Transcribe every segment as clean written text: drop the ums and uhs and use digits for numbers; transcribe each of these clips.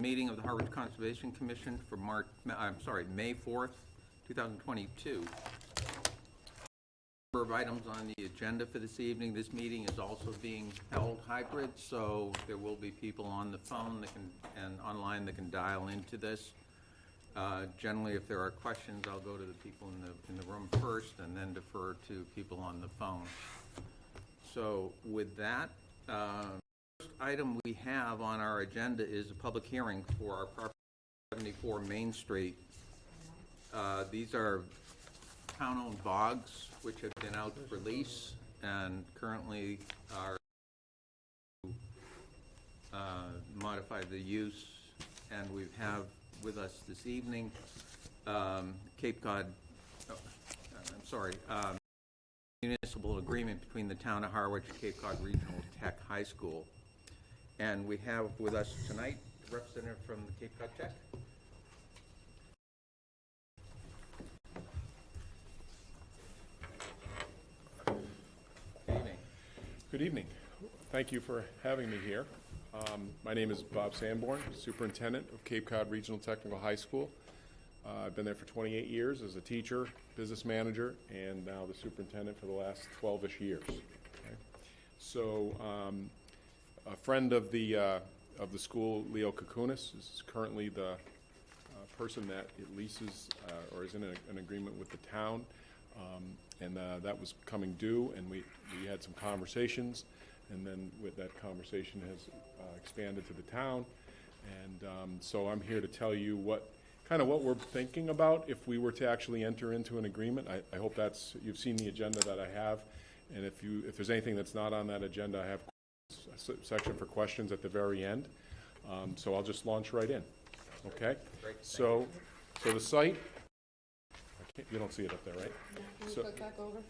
Meeting of the Harwich Conservation Commission for May 4th, 2022. Number of items on the agenda for this evening. This meeting is also being held hybrid, so there will be people on the phone that and online that can dial into this. Generally, if there are questions, I'll go to the people in the room first and then defer to people on the phone. So with that, first item we have on our agenda is a public hearing for our property 74 Main Street. These are town-owned bogs which have been out for lease and currently are modify the use, and we have with us this evening Cape Cod, municipal agreement between the town of Harwich and Cape Cod Regional Tech High School. And we have with us tonight a representative from the Cape Cod Tech. Good evening. Good evening. Thank you for having me here. My name is Bob Sanborn, Superintendent of Cape Cod Regional Technical High School. I've been there for 28 years as a teacher, business manager, and now the superintendent for the last 12-ish years. Okay. So a friend of the school, Leo Kakunis, is currently the person that it leases or is in an agreement with the town, and that was coming due, and we had some conversations, and then with that conversation has expanded to the town, and so I'm here to tell you what we're thinking about if we were to actually enter into an agreement. I hope you've seen the agenda that I have, and if there's anything that's not on that agenda, I have a section for questions at the very end. So I'll just launch right in. Okay? Great. So the site, you don't see it up there, right? Can you click back over?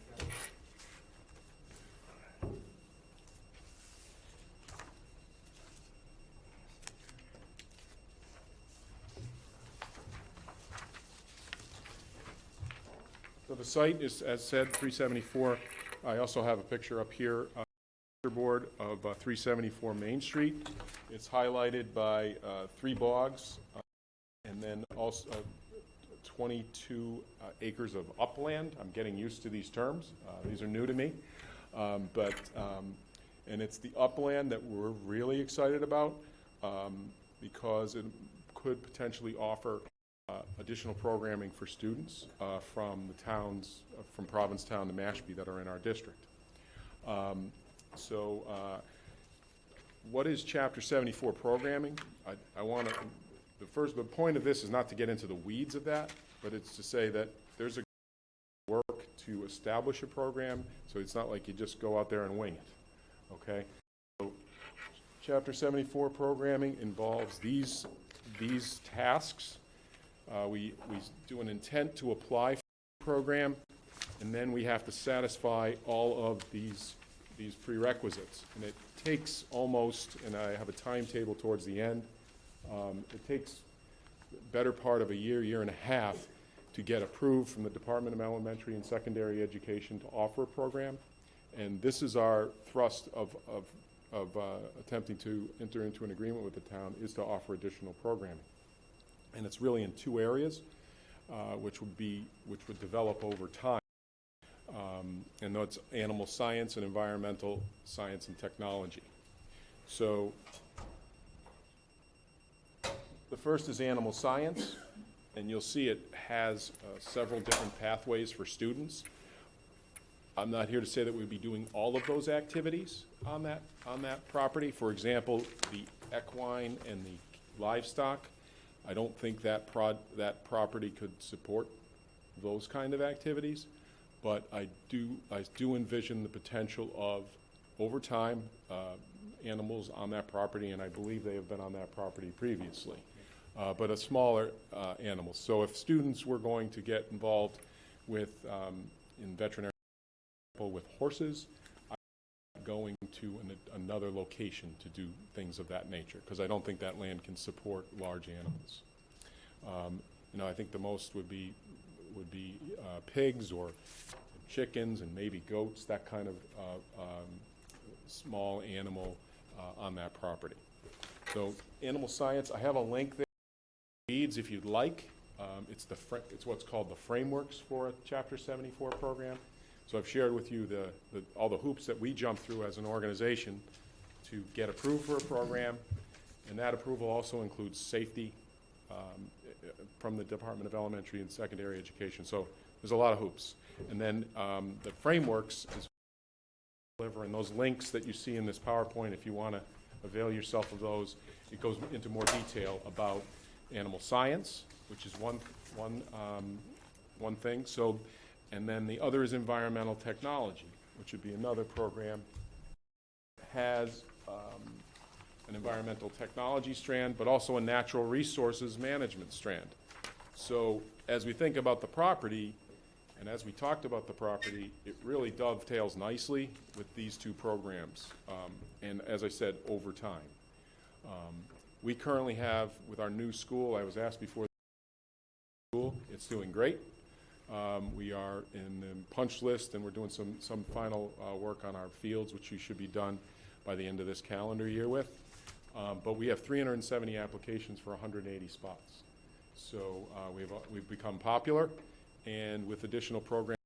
So the site is, as said, 374. I also have a picture up here, board of 374 Main Street. It's highlighted by 3 bogs, and then also 22 acres of upland. I'm getting used to these terms. These are new to me. And it's the upland that we're really excited about because it could potentially offer additional programming for students from the towns, from Provincetown to Mashpee that are in our district. What is Chapter 74 programming? The point of this is not to get into the weeds of that, but it's to say that there's a work to establish a program, so it's not like you just go out there and wing it, okay? So Chapter 74 programming involves these tasks. We do an intent to apply for the program, and then we have to satisfy all of these prerequisites. And it takes almost, and I have a timetable towards the end, it takes the better part of a year and a half to get approved from the Department of Elementary and Secondary Education to offer a program. And this is our thrust of attempting to enter into an agreement with the town, is to offer additional programming. And it's really in 2 areas, which would develop over time. And that's animal science and environmental science and technology. So the first is animal science, and you'll see it has several different pathways for students. I'm not here to say that we'd be doing all of those activities on that property. For example, the equine and the livestock, I don't think that property could support those kind of activities, but I do envision the potential of, over time, animals on that property, and I believe they have been on that property previously, but a smaller animals. So if students were going to get involved with in veterinary with horses, I'm going to another location to do things of that nature, because I don't think that land can support large animals. I think the most would be pigs or chickens and maybe goats, that kind of small animal on that property. So animal science, I have a link there, needs if you'd like. It's what's called the frameworks for a Chapter 74 program. So I've shared with you all the hoops that we jump through as an organization to get approved for a program, and that approval also includes safety from the Department of Elementary and Secondary Education. So there's a lot of hoops. And then the frameworks is delivering those links that you see in this PowerPoint. If you want to avail yourself of those, it goes into more detail about animal science, which is one thing. So, and then the other is environmental technology, which would be another program. Has an environmental technology strand, but also a natural resources management strand. So as we think about the property, and as we talked about the property, it really dovetails nicely with these two programs, and as I said, over time. We currently have, with our new school, I was asked before, school, it's doing great. We are in the punch list, and we're doing some final work on our fields, which you should be done by the end of this calendar year with. But we have 370 applications for 180 spots. So we've become popular, and with additional programs,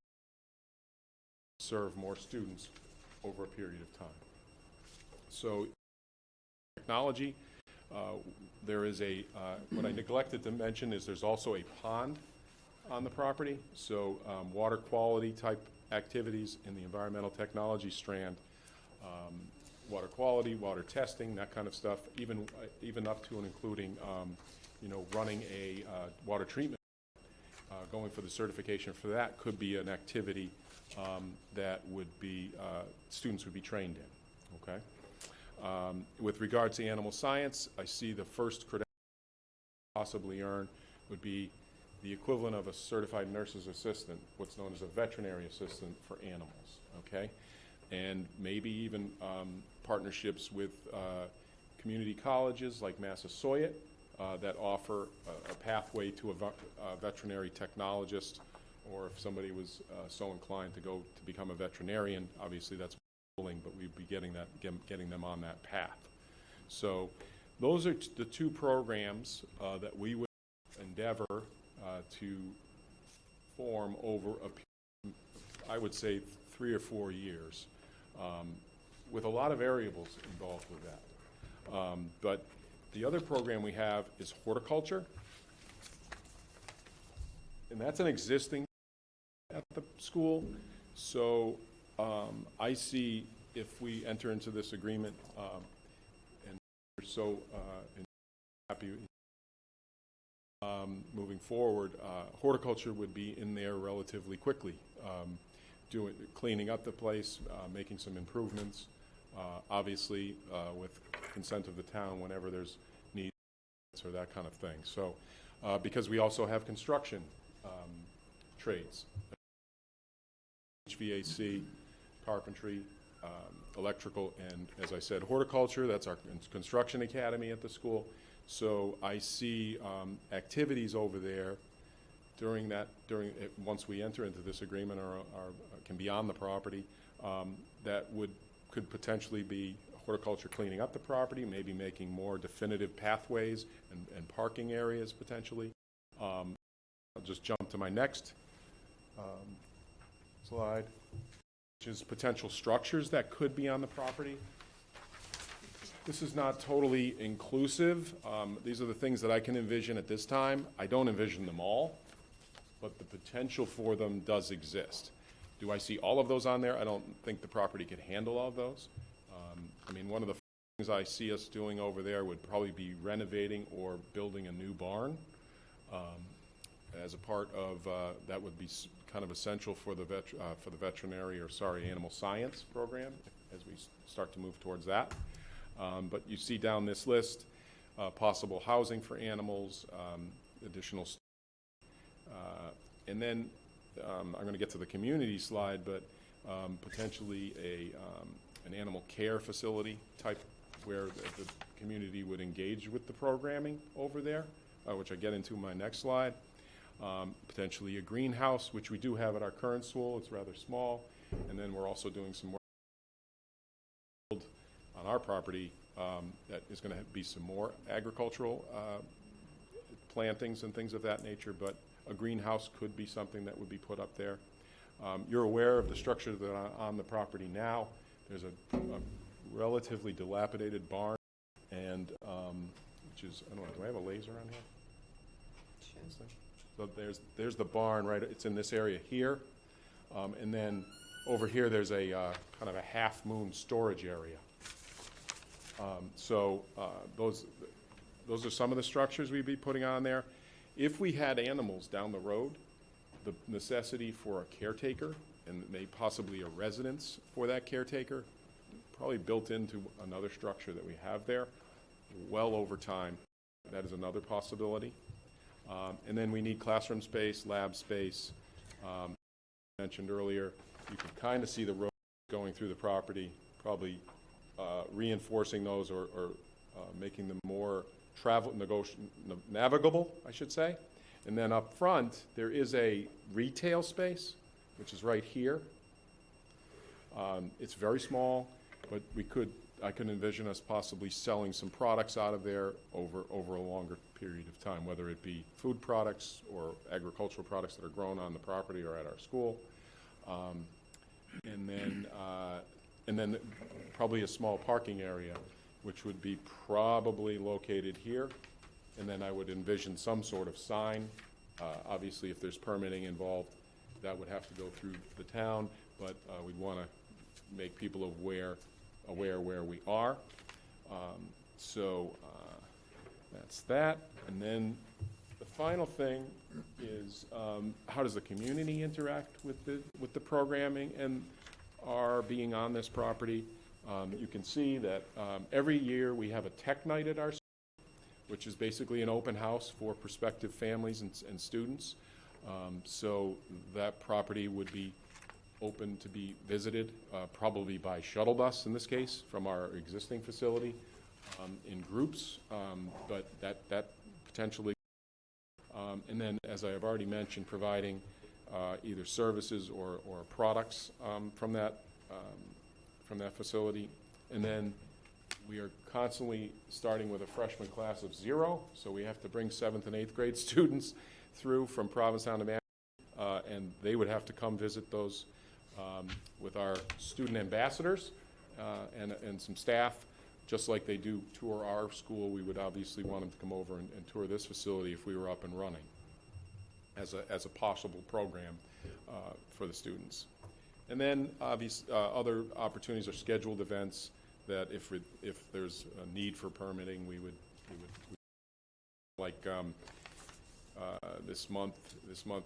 serve more students over a period of time. So technology, there is what I neglected to mention is there's also a pond on the property. So water quality type activities in the environmental technology strand, water quality, water testing, that kind of stuff, even up to and including running a water treatment. Going for the certification for that could be an activity that would be students would be trained in. Okay. With regards to animal science, I see the first credential possibly earn would be the equivalent of a certified nurse's assistant, what's known as a veterinary assistant for animals. Okay, and maybe even partnerships with community colleges like Massasoit that offer a pathway to a veterinary technologist, or if somebody was so inclined to go to become a veterinarian, obviously that's willing, but we'd be getting them on that path. So those are the two programs that we would endeavor to form over I would say 3 or 4 years, with a lot of variables involved with that. But the other program we have is horticulture, and that's an existing at the school. So I see if we enter into this agreement, and we're so happy moving forward, horticulture would be in there relatively quickly, cleaning up the place, making some improvements, obviously with consent of the town whenever there's needs or that kind of thing. So because we also have construction trades, HVAC, carpentry, electrical, and as I said, horticulture. That's our construction academy at the school. So I see activities over there once we enter into this agreement or can be on the property, that could potentially be horticulture cleaning up the property, maybe making more definitive pathways and parking areas potentially. I'll just jump to my next slide, which is potential structures that could be on the property. This is not totally inclusive. These are the things that I can envision at this time. I don't envision them all, but the potential for them does exist. Do I see all of those on there? I don't think the property could handle all of those. I mean, one of the things I see us doing over there would probably be renovating or building a new barn as a part of, that would be kind of essential for the veterinary, animal science program as we start to move towards that. But you see down this list, possible housing for animals, additional, and then I'm going to get to the community slide, but potentially an animal care facility type where the community would engage with the programming over there, which I get into my next slide. Potentially a greenhouse, which we do have at our current school. It's rather small. And then we're also doing some work on our property that is going to be some more agricultural plantings and things of that nature, but a greenhouse could be something that would be put up there. You're aware of the structure that are on the property now. There's a relatively dilapidated barn, and which is, I don't know, do I have a laser on here? So there's the barn, right? It's in this area here, and then over here there's a kind of a half-moon storage area. Those are some of the structures we'd be putting on there. If we had animals down the road, the necessity for a caretaker and maybe possibly a residence for that caretaker, probably built into another structure that we have there, well over time. That is another possibility. And then we need classroom space, lab space. Mentioned earlier, you can kind of see the road going through the property, probably reinforcing those or making them more navigable, I should say. And then up front, there is a retail space, which is right here. It's very small, but I could envision us possibly selling some products out of there over a longer period of time, whether it be food products or agricultural products that are grown on the property or at our school. And then probably a small parking area, which would be probably located here. And then I would envision some sort of sign. Obviously, if there's permitting involved, that would have to go through the town, but we'd want to make people aware where we are. That's that. And then the final thing is how does the community interact with the programming and our being on this property? You can see that every year we have a tech night at our school, which is basically an open house for prospective families and students. So that property would be open to be visited, probably by shuttle bus in this case, from our existing facility in groups, but that potentially. And then, as I have already mentioned, providing either services or products from that facility. And then we are constantly starting with a freshman class of 0, so we have to bring 7th and 8th grade students through from Provincetown to Manchester, and they would have to come visit those with our student ambassadors and some staff. Just like they do tour our school, we would obviously want them to come over and tour this facility if we were up and running as a possible program for the students. And then other opportunities are scheduled events that if there's a need for permitting, we would like this month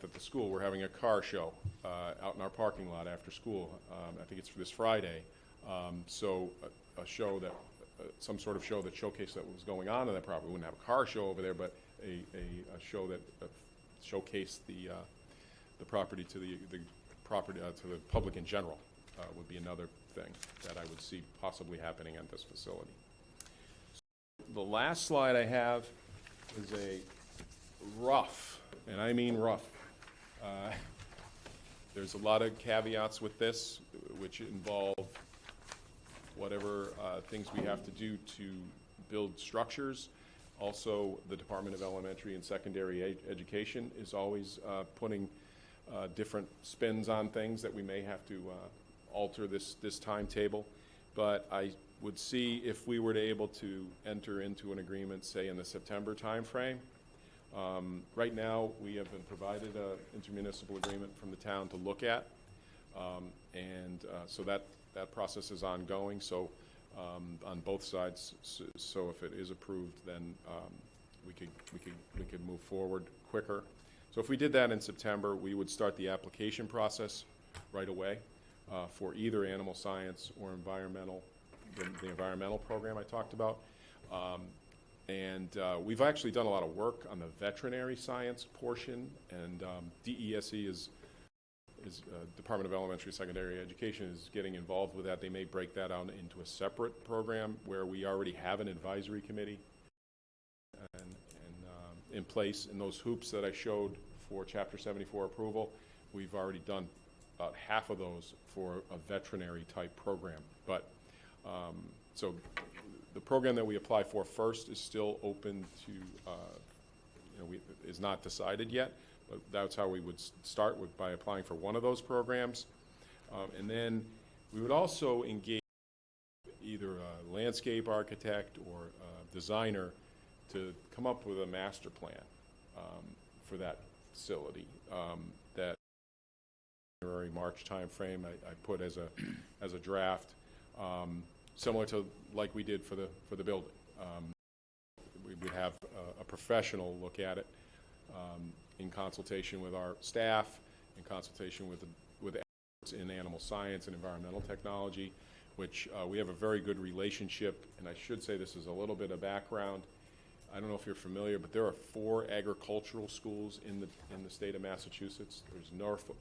at the school, we're having a car show out in our parking lot after school. I think it's for this Friday. So a show that, some sort of show that showcased that was going on in that property. We wouldn't have a car show over there, but a show that showcased the property to the public in general would be another thing that I would see possibly happening at this facility. The last slide I have is a rough, and I mean rough. There's a lot of caveats with this, which involve whatever things we have to do to build structures. Also, the Department of Elementary and Secondary Education is always putting different spins on things that we may have to alter this timetable. But I would see if we were to able to enter into an agreement, say in the September timeframe. Right now, we have been provided an intermunicipal agreement from the town to look at, so that process is ongoing. So on both sides. So if it is approved, then we could move forward quicker. So if we did that in September, we would start the application process right away for either animal science or environmental, the environmental program I talked about. We've actually done a lot of work on the veterinary science portion, and DESE is Department of Elementary and Secondary Education is getting involved with that. They may break that out into a separate program where we already have an advisory committee in place. In those hoops that I showed for Chapter 74 approval, we've already done about half of those for a veterinary type program. But so the program that we apply for first is still open to, is not decided yet, but that's how we would start by applying for one of those programs. And then we would also engage either a landscape architect or a designer to come up with a master plan for that facility. That February, March timeframe I put as a draft, similar to like we did for the building. We would have a professional look at it in consultation with our staff, in consultation with experts in animal science and environmental technology, which we have a very good relationship. And I should say, this is a little bit of background. I don't know if you're familiar, but there are 4 agricultural schools in the state of Massachusetts. There's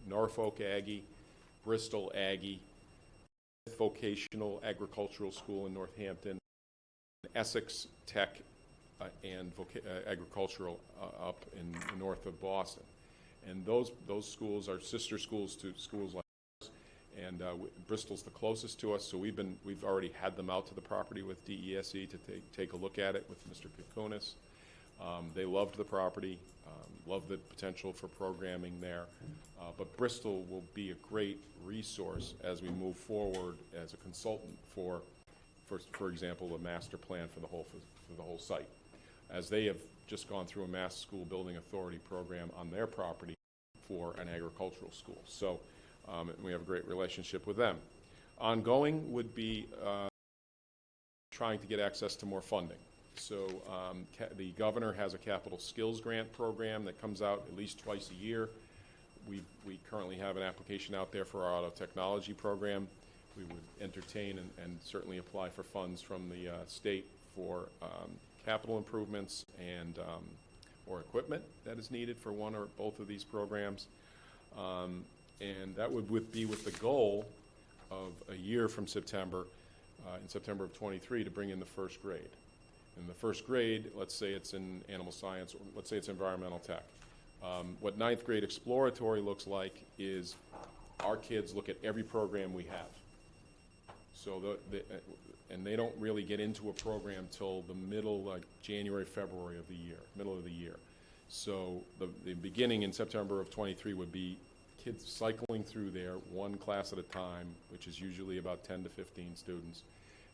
Norfolk Aggie, Bristol Aggie, Vocational Agricultural School in Northampton, Essex Tech, and agricultural up in the north of Boston. And those schools are sister schools to schools like ours. And Bristol's the closest to us, so we've already had them out to the property with DESE to take a look at it with Mr. Kukunis. They loved the property, loved the potential for programming there. But Bristol will be a great resource as we move forward as a consultant for example, a master plan for the whole site, as they have just gone through a Mass School Building Authority program on their property for an agricultural school. So we have a great relationship with them. Ongoing would be trying to get access to more funding. So the governor has a capital skills grant program that comes out at least twice a year. We currently have an application out there for our auto technology program. We would entertain and certainly apply for funds from the state for capital improvements and or equipment that is needed for one or both of these programs. And that would be with the goal of a year from September, in September of '23, to bring in the first grade. In the first grade, let's say it's in animal science, or let's say it's environmental tech. What 9th grade exploratory looks like is our kids look at every program we have. So and they don't really get into a program till the middle, like January, February of the year, middle of the year. So the beginning in September of '23 would be kids cycling through there one class at a time, which is usually about 10 to 15 students,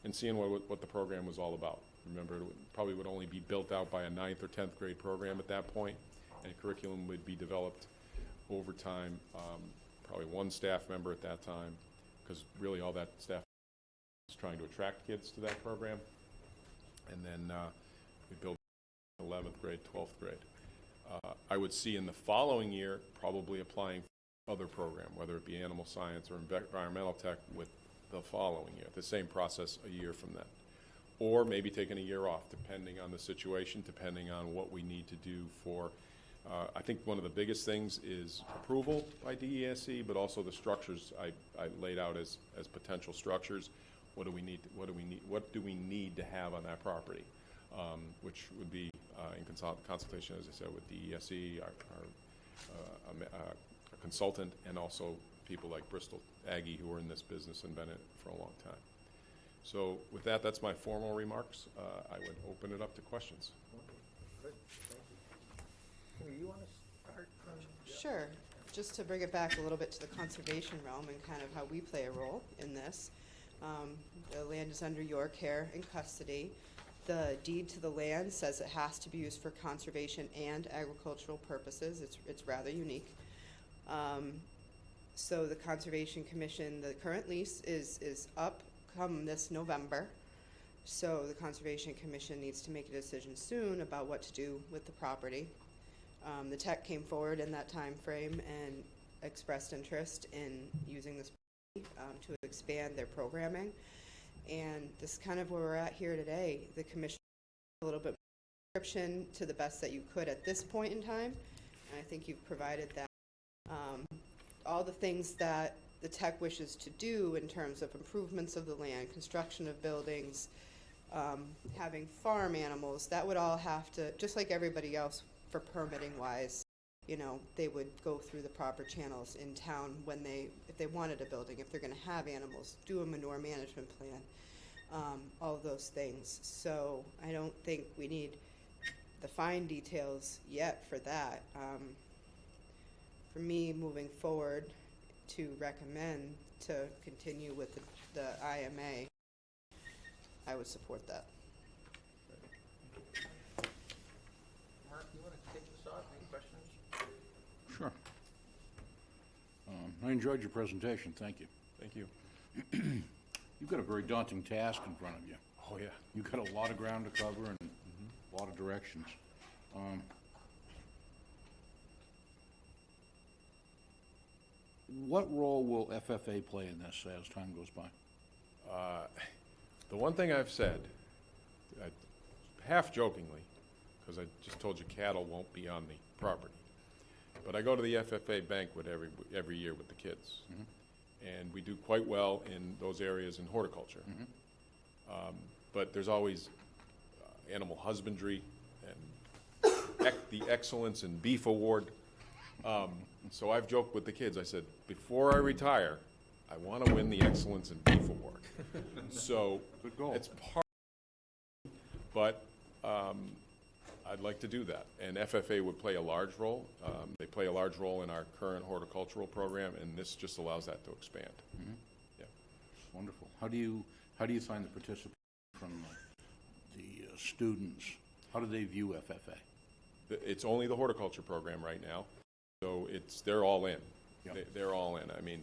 and seeing what the program was all about. Remember, it probably would only be built out by a 9th or 10th grade program at that point, and curriculum would be developed over time, probably one staff member at that time, because really all that staff is trying to attract kids to that program. And then we build 11th grade, 12th grade. I would see in the following year probably applying for other program, whether it be animal science or environmental tech, with the following year, the same process a year from then. Or maybe taking a year off, depending on the situation, depending on what we need to do for, I think one of the biggest things is approval by DESE, but also the structures I laid out as potential structures. What do we need to have on that property? Which would be in consultation, as I said, with DESE, our consultant, and also people like Bristol Aggie, who are in this business and been in it for a long time. So with that, that's my formal remarks. I would open it up to questions. Good, thank you. You want to start from? Sure. Just to bring it back a little bit to the conservation realm and kind of how we play a role in this. The land is under your care and custody. The deed to the land says it has to be used for conservation and agricultural purposes. It's rather unique. So the Conservation Commission, the current lease is up come this November. So the Conservation Commission needs to make a decision soon about what to do with the property. The tech came forward in that time frame and expressed interest in using this to expand their programming. And this is kind of where we're at here today. The commission a little bit more description to the best that you could at this point in time. And I think you've provided that. All the things that the tech wishes to do in terms of improvements of the land, construction of buildings, having farm animals, that would all have to, just like everybody else for permitting wise, you know, they would go through the proper channels in town when if they wanted a building, if they're going to have animals, do a manure management plan. all of those things. So I don't think we need the fine details yet for that. For me, moving forward, to recommend to continue with the IMA, I would support that. Mark, you want to take this off? Any questions? Sure. I enjoyed your presentation, thank you. Thank you. You've got a very daunting task in front of you. Oh, yeah. You've got a lot of ground to cover and a lot of directions. What role will FFA play in this as time goes by? The one thing I've said, half jokingly, because I just told you cattle won't be on the property, but I go to the FFA banquet every year with the kids. And we do quite well in those areas in horticulture. But there's always animal husbandry and the Excellence in Beef Award. So I've joked with the kids, I said, before I retire, I want to win the Excellence in Beef Award. So Good goal. it's part, but I'd like to do that. And FFA would play a large role. They play a large role in our current horticultural program, and this just allows that to expand. Yeah. Wonderful. How do you find the participation from the students? How do they view FFA? It's only the horticulture program right now, so they're all in. Yep. They're all in. I mean,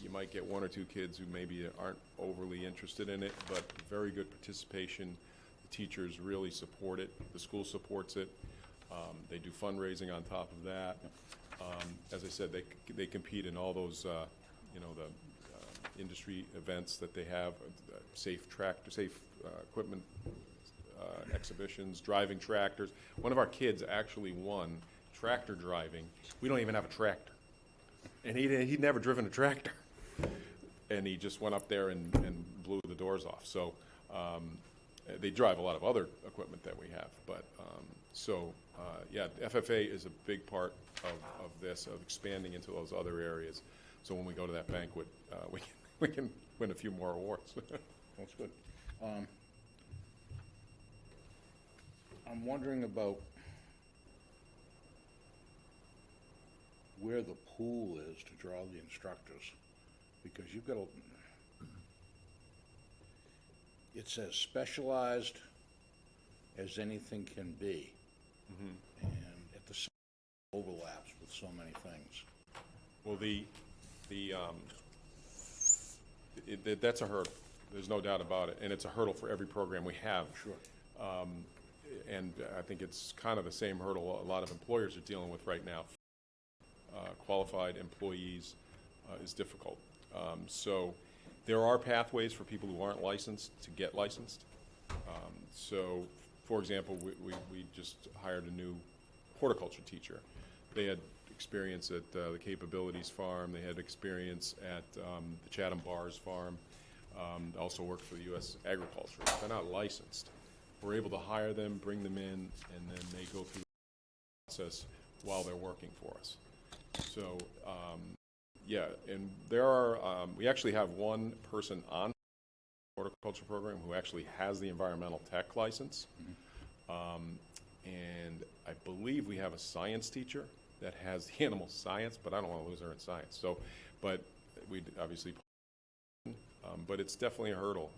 you might get one or two kids who maybe aren't overly interested in it, but very good participation. The teachers really support it. The school supports it. They do fundraising on top of that. As I said, they compete in all those, the industry events that they have, safe equipment exhibitions, driving tractors. One of our kids actually won tractor driving. We don't even have a tractor. And he'd never driven a tractor. And he just went up there and blew the doors off. So they drive a lot of other equipment that we have. But yeah, FFA is a big part of this, of expanding into those other areas. So when we go to that banquet, we can win a few more awards. That's good. I'm wondering about where the pool is to draw the instructors, because you've got it says specialized as anything can be, and at the same overlaps with so many things. Well, that's a hurdle. There's no doubt about it, and it's a hurdle for every program we have. Sure. And I think it's kind of the same hurdle a lot of employers are dealing with right now. Qualified employees is difficult. So there are pathways for people who aren't licensed to get licensed. So, for example, we just hired a new horticulture teacher. They had experience at the Capabilities Farm. They had experience at the Chatham Bars Farm. Also worked for the U.S. Agriculture. They're not licensed. We're able to hire them, bring them in, and then they go through the process while they're working for us. So, yeah, and there are, we actually have one person on the horticulture program who actually has the environmental tech license. And I believe we have a science teacher that has the animal science, but I don't want to lose her in science. So, but we obviously, but it's definitely a hurdle.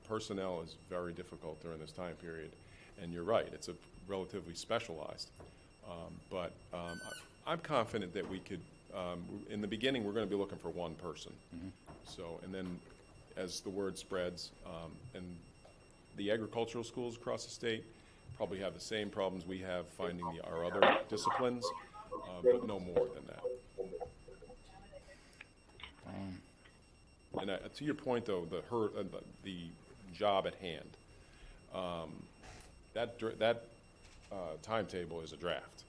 Personnel is very difficult during this time period. And you're right, it's a relatively specialized. But I'm confident that we could, in the beginning, we're going to be looking for one person. So, and then as the word spreads, and the agricultural schools across the state probably have the same problems we have finding our other disciplines, but no more than that. And to your point, though, the job at hand, that timetable is a draft.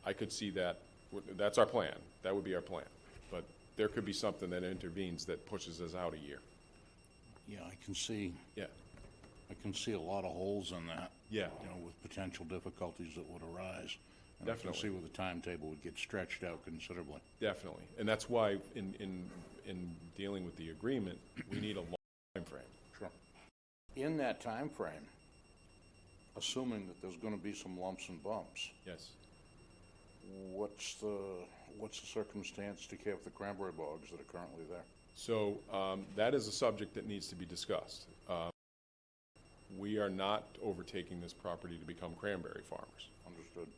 I could see that. That's our plan. That would be our plan. But there could be something that intervenes that pushes us out a year. Yeah, I can see. Yeah. I can see a lot of holes in that. Yeah. You know, with potential difficulties that would arise. And Definitely. I can see where the timetable would get stretched out considerably. Definitely. And that's why in dealing with the agreement, we need a long time frame. Sure. In that time frame, assuming that there's gonna be some lumps and bumps, Yes. what's the circumstance to care for the cranberry bogs that are currently there? So that is a subject that needs to be discussed. We are not overtaking this property to become cranberry farmers. Understood.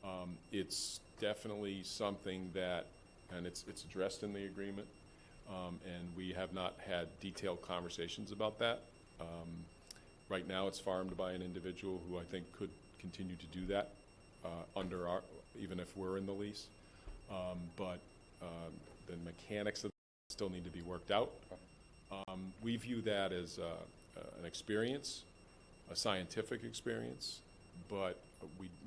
It's definitely something that, and it's addressed in the agreement, and we have not had detailed conversations about that. Right now, it's farmed by an individual who I think could continue to do that under our, even if we're in the lease. But the mechanics of it still need to be worked out. We view that as an experience, a scientific experience, but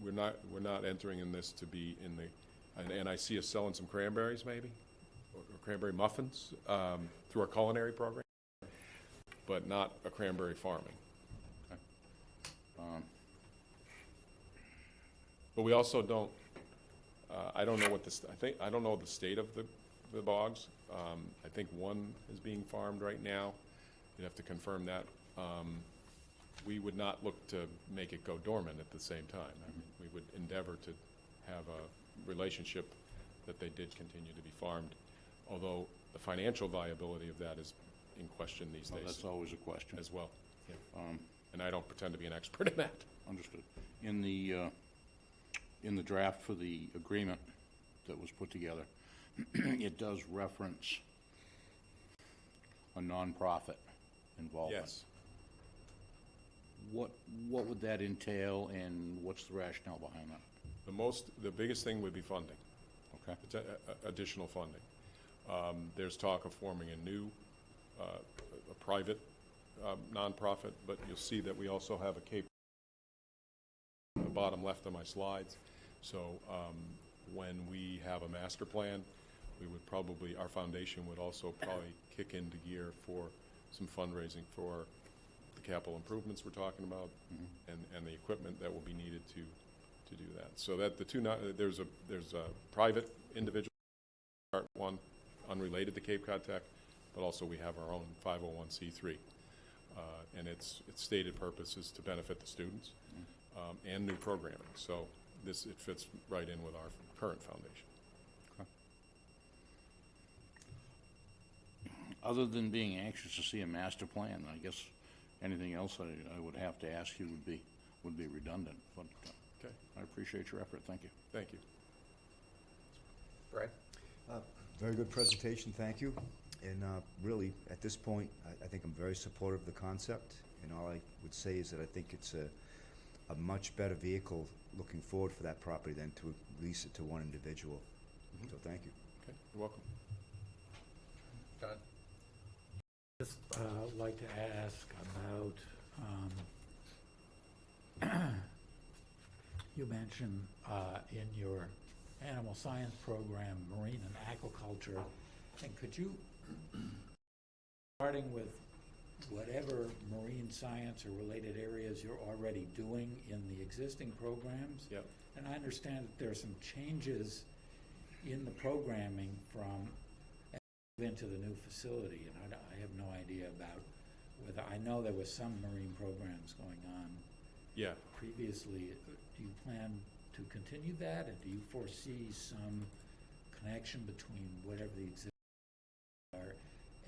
we're not entering in this to be in the, and I see us selling some cranberries maybe, or cranberry muffins through our culinary program, but not a cranberry farming. But we also don't, I don't know what I don't know the state of the bogs. I think one is being farmed right now. You'd have to confirm that. We would not look to make it go dormant at the same time. I mean, we would endeavor to have a relationship that they did continue to be farmed, although the financial viability of that is in question these days. That's always a question. As well. And I don't pretend to be an expert in that. Understood. In the draft for the agreement that was put together, it does reference a nonprofit involvement. Yes. What would that entail, and what's the rationale behind that? The biggest thing would be funding. Okay. It's additional funding. There's talk of forming a new, a private nonprofit, but you'll see that we also have a Cape, the bottom left of my slides. So when we have a master plan, we would probably, our foundation would also probably kick into gear for some fundraising for the capital improvements we're talking about, and the equipment that will be needed to do that. So that there's a private individual one unrelated to Cape Cod Tech, but also we have our own 501c3, and its stated purpose is to benefit the students and new programming. So it fits right in with our current foundation. Okay. Other than being anxious to see a master plan, I guess anything else I would have to ask you would be redundant. But Okay. I appreciate your effort. Thank you. Thank you. Brad? Very good presentation, thank you. And really, at this point, I think I'm very supportive of the concept. And all I would say is that I think it's a much better vehicle looking forward for that property than to lease it to one individual. So thank you. Okay, you're welcome. John? Just like to ask about, you mentioned in your animal science program, marine and aquaculture, and could you, starting with whatever marine science or related areas you're already doing in the existing programs? Yep. And I understand that there are some changes in the programming from into the new facility, and I have no idea about whether, I know there was some marine programs going on Yeah. previously. Do you plan to continue that, and do you foresee some connection between whatever the existing are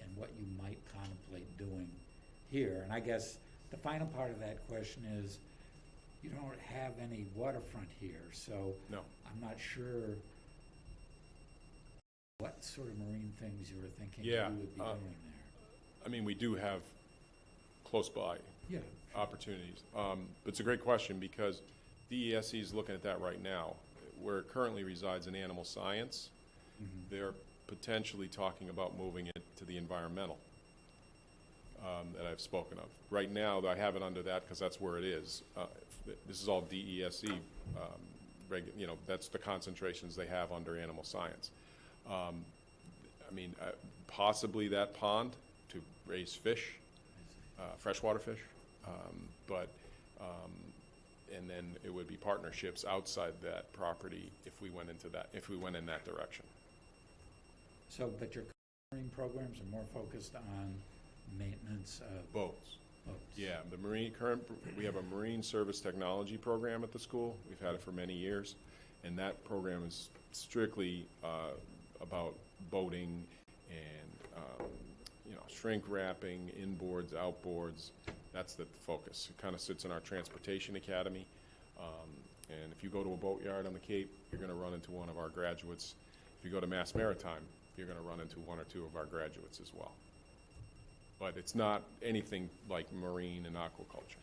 and what you might contemplate doing here? And I guess the final part of that question is, you don't have any waterfront here, so No. I'm not sure what sort of marine things you were thinking you Yeah, would be doing there. I mean, we do have close by Yeah. opportunities. But it's a great question because DESE is looking at that right now. Where it currently resides in animal science, they're potentially talking about moving it to the environmental that I've spoken of. Right now, I have it under that because that's where it is. This is all DESE, that's the concentrations they have under animal science. I mean, possibly that pond to raise fish, freshwater fish, and then it would be partnerships outside that property if we went in that direction. So, but your marine programs are more focused on maintenance of Boats. Yeah, the we have a marine service technology program at the school. We've had it for many years, and that program is strictly about boating and, shrink wrapping, inboards, outboards. That's the focus. It kind of sits in our transportation academy. And if you go to a boatyard on the Cape, you're going to run into one of our graduates. If you go to Mass Maritime, you're going to run into one or two of our graduates as well. But it's not anything like marine and aquaculture.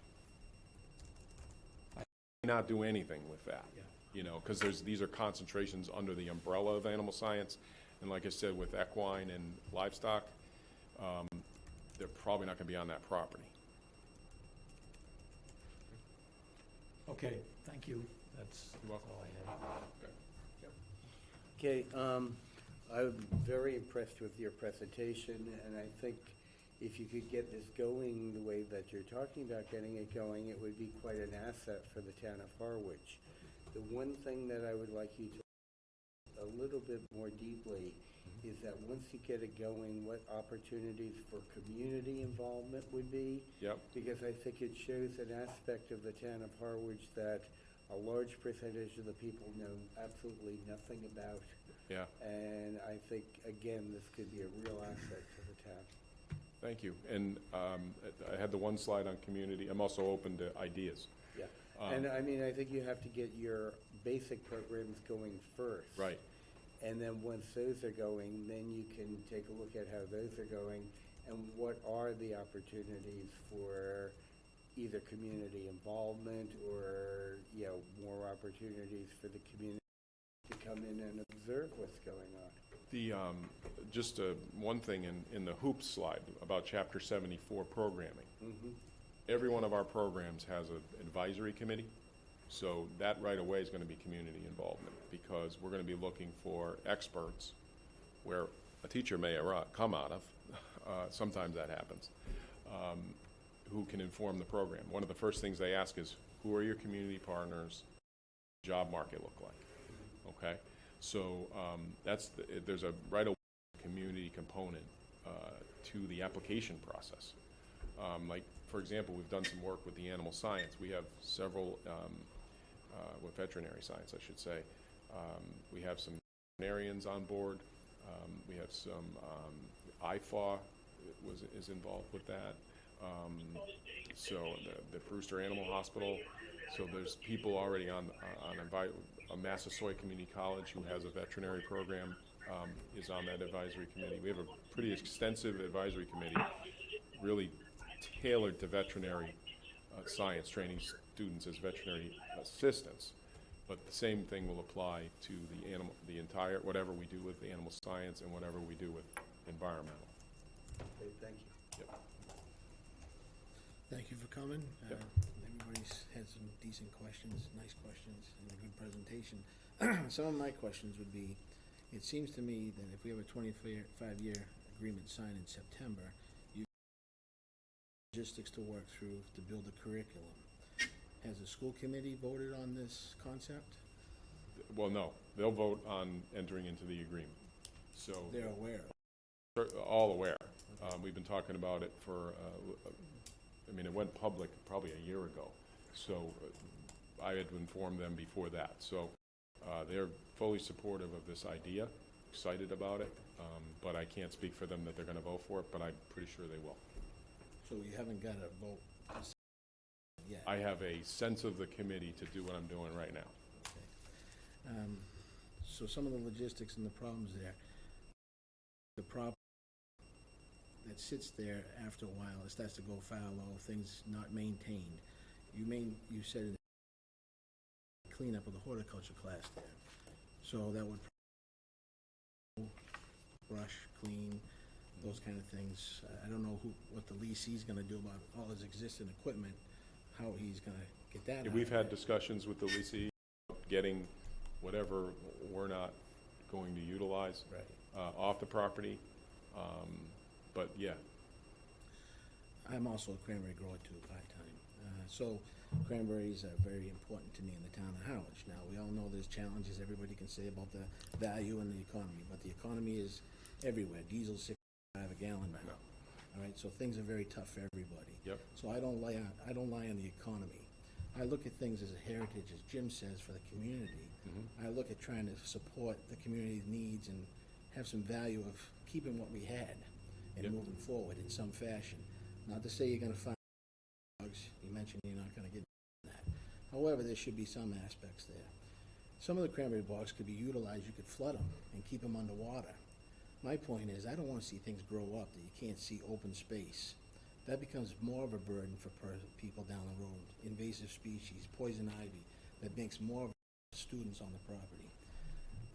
Not do anything with that, because these are concentrations under the umbrella of animal science. And like I said, with equine and livestock, they're probably not going to be on that property. Okay, thank you. That's You're welcome. all I have. Okay, I'm very impressed with your presentation, and I think if you could get this going the way that you're talking about getting it going, it would be quite an asset for the town of Harwich. The one thing that I would like you to a little bit more deeply is that once you get it going, what opportunities for community involvement would be. Yep. Because I think it shows an aspect of the town of Harwich that a large percentage of the people know absolutely nothing about. Yeah. And I think, again, this could be a real asset to the town. Thank you. And I had the one slide on community. I'm also open to ideas. Yeah. And I mean, I think you have to get your basic programs going first. Right. And then once those are going, then you can take a look at how those are going and what are the opportunities for either community involvement or, more opportunities for the community to come in and observe what's going on. The just one thing in the hoops slide about Chapter 74 programming. Every one of our programs has an advisory committee, so that right away is going to be community involvement because we're going to be looking for experts where a teacher may come out of. Sometimes that happens. Who can inform the program. One of the first things they ask is, who are your community partners? Job market look like? Okay, so there's a right away community component to the application process. Like, for example, we've done some work with the animal science. We have several, with veterinary science, I should say. We have some veterinarians on board. We have some, IFAW is involved with that. So the Brewster Animal Hospital. So there's people already on Massasoit Community College who has a veterinary program, is on that advisory committee. We have a pretty extensive advisory committee, really tailored to veterinary science, training students as veterinary assistants. But the same thing will apply to the entire, whatever we do with the animal science and whatever we do with environmental. Okay, thank you. Yep. Thank you for coming. Yep. Everybody's had some decent questions, nice questions, and a good presentation. Some of my questions would be, it seems to me that if we have a 25-year agreement signed in September, you have logistics to work through to build a curriculum. Has the school committee voted on this concept? Well, no, they'll vote on entering into the agreement. So They're aware. they're all aware. We've been talking about it for, it went public probably a year ago. So I had to inform them before that. So they're fully supportive of this idea, excited about it, but I can't speak for them that they're going to vote for it, but I'm pretty sure they will. So you haven't got a vote yet? I have a sense of the committee to do what I'm doing right now. Okay. So some of the logistics and the problems there, the problem that sits there after a while, it starts to go fallow, things not maintained. You said cleanup of the horticulture class there. So that would brush, clean, those kind of things. I don't know what the leasee's gonna do about all his existing equipment, how he's gonna get that out. We've had discussions with the leasing, getting whatever we're not going to utilize off the property. But yeah, I'm also a cranberry grower too, part-time. So cranberries are very important to me in the town of Harwich. Now, we all know there's challenges everybody can say about the value and the economy, but the economy is everywhere. Diesel $6.5 a gallon now. all right? So things are very tough for everybody. Yep. So I don't lie on the economy. I look at things as a heritage, as Jim says, for the community. I look at trying to support the community's needs and have some value of keeping what we had and Yep. moving forward in some fashion. Not to say you're gonna find dogs, you mentioned you're not gonna get that. However, there should be some aspects there. Some of the cranberry bogs could be utilized, you could flood them and keep them underwater. My point is, I don't wanna see things grow up that you can't see open space. That becomes more of a burden for people down the road. Invasive species, poison ivy, that makes more of students on the property.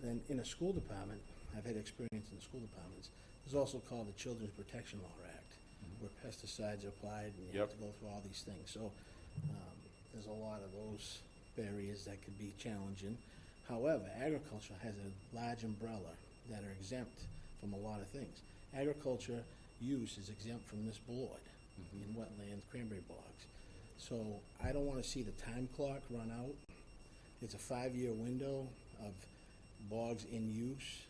Then in a school department, I've had experience in the school departments, there's also called the Children's Protection Law Act, where pesticides are applied and you have to go through all these things. So there's a lot of those barriers that could be challenging. However, agriculture has a large umbrella that are exempt from a lot of things. Agriculture use is exempt from this board in wetlands, cranberry bogs. So I don't want to see the time clock run out. It's a 5-year window of bogs in use,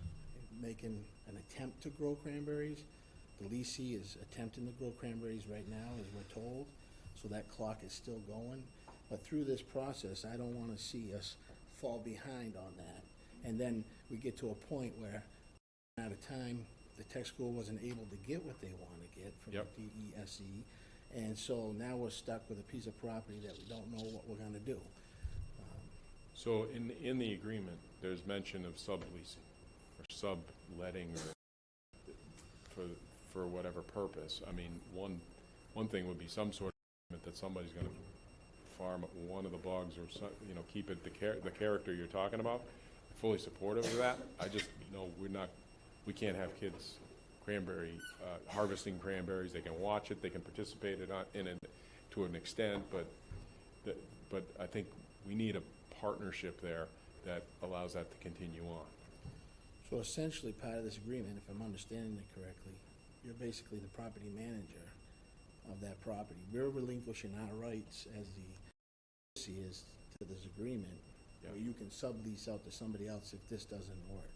making an attempt to grow cranberries. The leasee is attempting to grow cranberries right now, as we're told, so that clock is still going. But through this process, I don't want to see us fall behind on that. And then we get to a point where, at a time, the tech school wasn't able to get what they want to get from the DESE. And so now we're stuck with a piece of property that we don't know what we're going to do. So in the agreement, there's mention of subleasing or subletting or for whatever purpose. I mean, one thing would be some sort of agreement that somebody's gonna farm one of the bogs or keep it the character you're talking about. Fully supportive of that. I just know we can't have kids harvesting cranberries. They can watch it, they can participate in it to an extent, but I think we need a partnership there that allows that to continue on. So essentially, part of this agreement, if I'm understanding it correctly, you're basically the property manager of that property. We're relinquishing our rights as the legacy is to this agreement, where you can sublease out to somebody else if this doesn't work.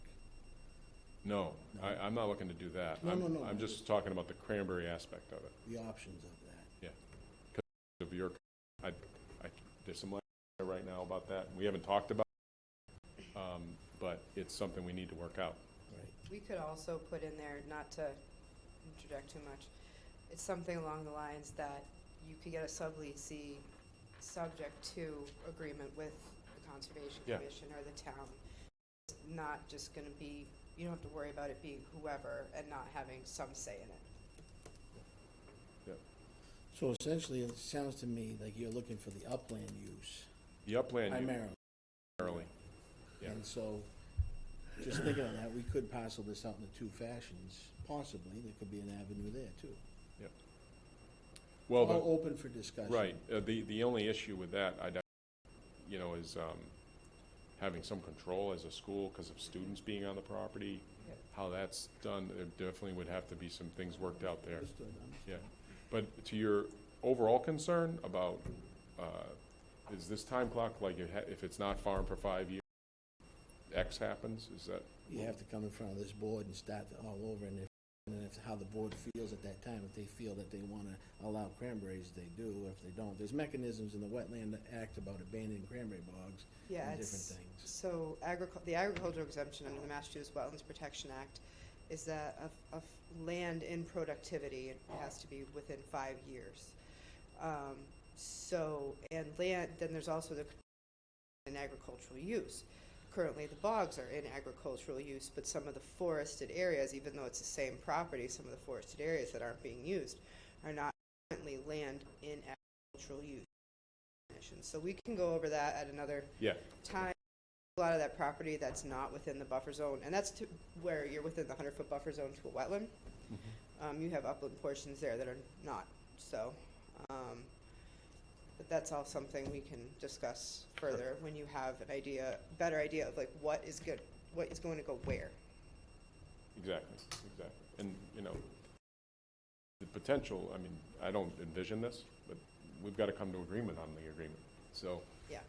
No, I'm not looking to do that. No. I'm just talking about the cranberry aspect of it. The options of that. Yeah. Because of your, there's some language there right now about that. We haven't talked about it, but it's something we need to work out. Right. We could also put in there, not to interject too much, it's something along the lines that you could get a subleasee subject to agreement with the Conservation Commission or the town. It's not just gonna be, you don't have to worry about it being whoever and not having some say in it. So essentially, it sounds to me like you're looking for the upland use. The upland Primarily. Yeah. And so, just thinking of that, we could parcel this out into two fashions, possibly. There could be an avenue there, too. Yeah. Well, All open for discussion. right. The only issue with that, is having some control as a school because of students being on the property. Yep. How that's done, there definitely would have to be some things worked out there. Understood. Yeah. But to your overall concern about, is this time clock, like if it's not farmed for 5 years, X happens, is that? You have to come in front of this board and start all over, and if how the board feels at that time, if they feel that they want to allow cranberries, they do. If they don't, there's mechanisms in the Wetland Act about abandoning cranberry bogs Yeah, and it's, different things. so the agricultural exemption under the Massachusetts Wetlands Protection Act is that of land in productivity, it has to be within 5 years. And land, then there's also the in agricultural use. Currently, the bogs are in agricultural use, but some of the forested areas, even though it's the same property, some of the forested areas that aren't being used are not currently land in agricultural use. So we can go over that at another time. A lot of that property that's not within the buffer zone, and that's where you're within the 100-foot buffer zone to a wetland. You have upland portions there that are not, so. But that's all something we can discuss further when you have an idea, better idea of like what is going to go where. Exactly. And, the potential, I mean, I don't envision this, but we've got to come to agreement on the agreement. So, Yeah.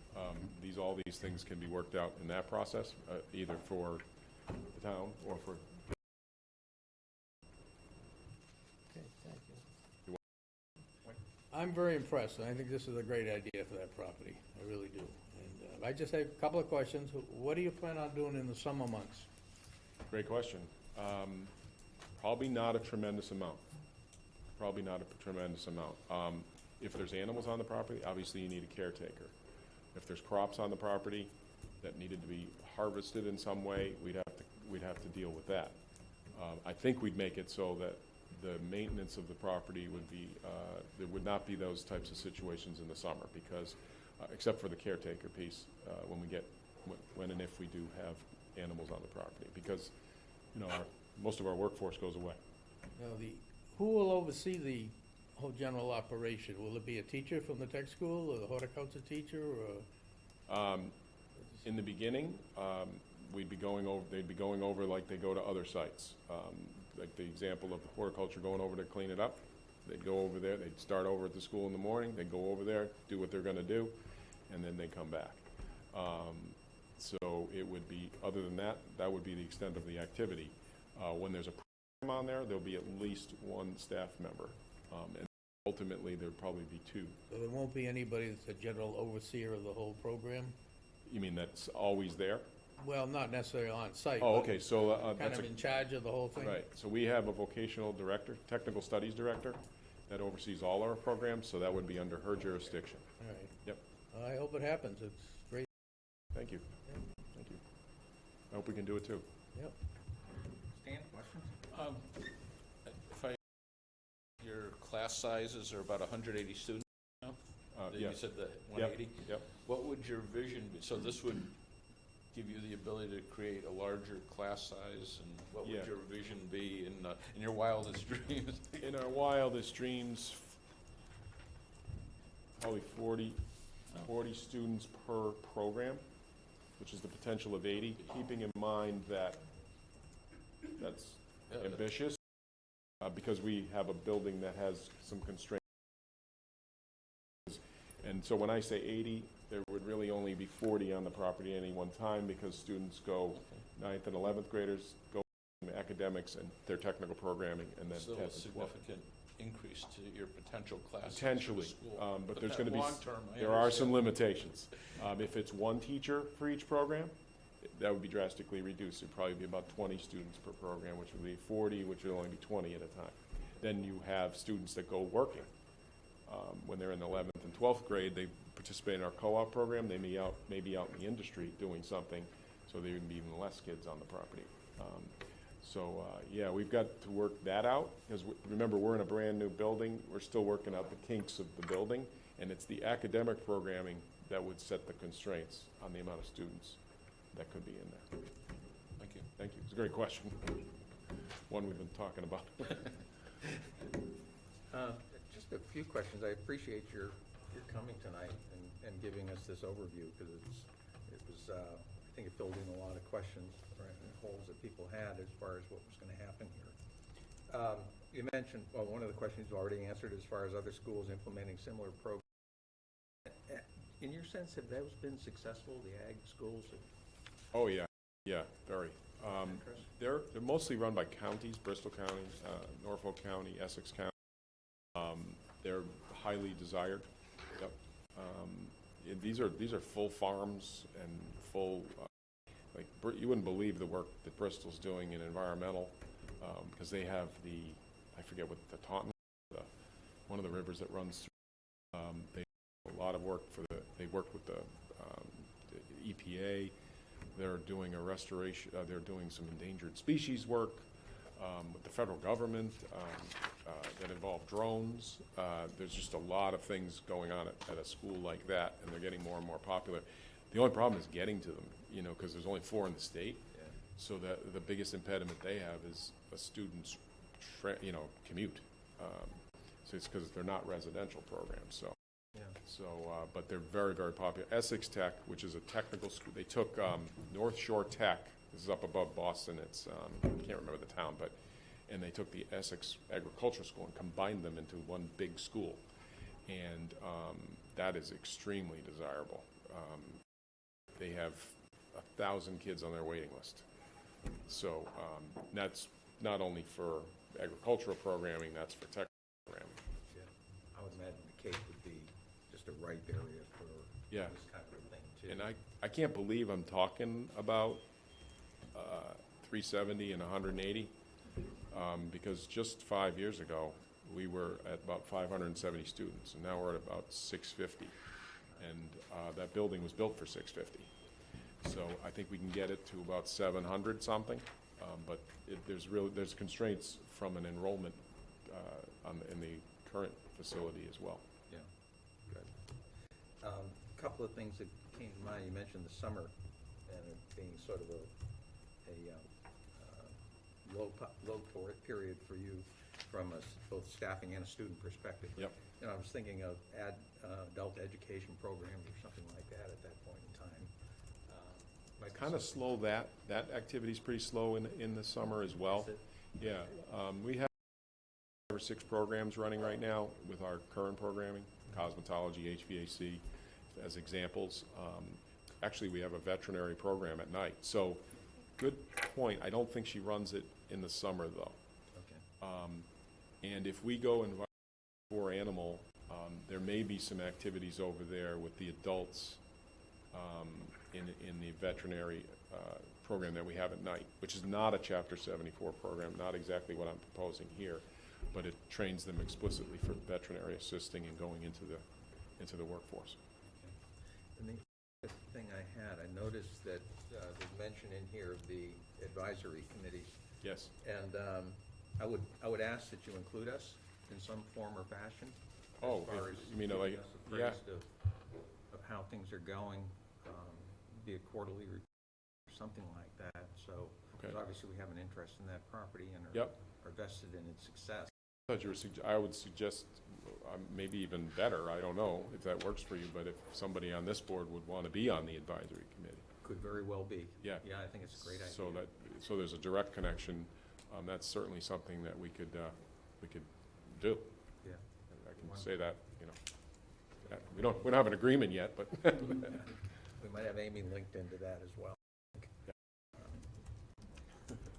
all these things can be worked out in that process, either for the town or for. Okay, thank you. I'm very impressed, and I think this is a great idea for that property. I really do. And I just have a couple of questions. What do you plan on doing in the summer months? Great question. Probably not a tremendous amount. Probably not a tremendous amount. If there's animals on the property, obviously you need a caretaker. If there's crops on the property that needed to be harvested in some way, we'd have to deal with that. I think we'd make it so that the maintenance of the property would be, there would not be those types of situations in the summer, because, except for the caretaker piece, when and if we do have animals on the property, because, you know, most of our workforce goes away. Now, who will oversee the whole general operation? Will it be a teacher from the tech school, or the horticulture teacher, or? In the beginning, they'd be going over like they go to other sites. Like the example of the horticulture going over to clean it up. They'd go over there, they'd start over at the school in the morning, they'd go over there, do what they're gonna do, and then they come back. So it would be, other than that, that would be the extent of the activity. When there's a program on there, there'll be at least one staff member. And ultimately, there'd probably be two. So there won't be anybody that's a general overseer of the whole program? You mean that's always there? Well, not necessarily on site. Oh, but okay, so Kind that's of in charge of the whole thing? right. So we have a vocational director, technical studies director, that oversees all our programs, so that would be under her jurisdiction. All right. Yep. I hope it happens. It's great. Thank you. Thank you. I hope we can do it too. Yep. Stan, questions? If I, your class sizes are about 180 students now? You Yes. said the 180? Yep. What would your vision be? So this would give you the ability to create a larger class size, and what would Yeah. your vision be in your wildest dreams? In our wildest dreams, probably 40 students per program, which is the potential of 80, keeping in mind that that's Yeah, ambitious, because we have a building that has some constraints. And so when I say 80, there would really only be 40 on the property at any one time, because students go, 9th and 11th graders go academics and their technical programming, and then Still 10th a and 12th. significant increase to your potential class size for the Potentially, school. but there's that going to be, long-term, I there are some understand. limitations. If it's one teacher for each program, that would be drastically reduced. It'd probably be about 20 students per program, which would be 40, which would only be 20 at a time. Then you have students that go working. When they're in the 11th and 12th grade, they participate in our co-op program. They may be out in the industry doing something, so there would be even less kids on the property. Yeah, we've got to work that out, because remember, we're in a brand-new building. We're still working out the kinks of the building, and it's the academic programming that would set the constraints on the amount of students that could be in there. Thank you. Thank you. It's a great question. One we've been talking about. Just a few questions. I appreciate your coming tonight and giving us this overview, because I think it filled in a lot of questions, right, and holes that people had as far as what was going to happen here. You mentioned, well, one of the questions you already answered as far as other schools implementing similar programs. In your sense, have those been successful, the ag schools? Oh, yeah, very. Interest? They're mostly run by counties, Bristol County, Norfolk County, Essex County. They're highly desired. Yep. And these are full farms and full, you wouldn't believe the work that Bristol's doing in environmental, because they have I forget what the Taunton, one of the rivers that runs through. They do a lot of work they work with the EPA. They're doing a restoration, they're doing some endangered species work with the federal government that involve drones. There's just a lot of things going on at a school like that, and they're getting more and more popular. The only problem is getting to them, because there's only 4 in the state. Yeah. So the biggest impediment they have is a student's, commute. So it's because they're not residential programs, so. Yeah. So, but they're very, very popular. Essex Tech, which is a technical school, they took North Shore Tech, this is up above Boston, it's, I can't remember the town, and they took the Essex Agricultural School and combined them into one big school. And that is extremely desirable. They have 1,000 kids on their waiting list. So that's not only for agricultural programming, that's for tech programming. Yeah. I would imagine the ripe area for Yeah. this kind of thing, too. And I can't believe I'm talking about 370 and 180, because just 5 years ago, we were at about 570 students, and now we're at about 650. And that building was built for 650. So I think we can get it to about 700 something, but there's constraints from an enrollment in the current facility as well. Yeah, good. Couple of things that came to mind. You mentioned the summer and it being sort of a low period for you from both staffing and a student perspective. Yep. You know, I was thinking of adult education programs or something like that at that point in time. Might be Kind of something- slow, that activity's pretty slow in the summer as well. Is it? Yeah, we have 5 or 6 programs running right now with our current programming, cosmetology, HVAC, as examples. Actually, we have a veterinary program at night. So, good point. I don't think she runs it in the summer, though. Okay. And if we go environment for animal, there may be some activities over there with the adults in the veterinary program that we have at night, which is not a Chapter 74 program, not exactly what I'm proposing here, but it trains them explicitly for veterinary assisting and going into the workforce. And the other thing I had, I noticed that there's mention in here of the advisory committees. Yes. And I would ask that you include us in some form or fashion. Oh, as far as you mean keeping like, us yeah. apprised of how things are going, be a quarterly report or something like that. So, Okay. because obviously we have an interest in that property and Yep. are vested in its success. I would suggest maybe even better, I don't know if that works for you, but if somebody on this board would want to be on the advisory committee. Could very well be. Yeah. Yeah, I think it's a great idea. So there's a direct connection. That's certainly something that we could do. Yeah. I can say that, you know. We don't have an agreement yet, but. We might have Amy linked into that as well.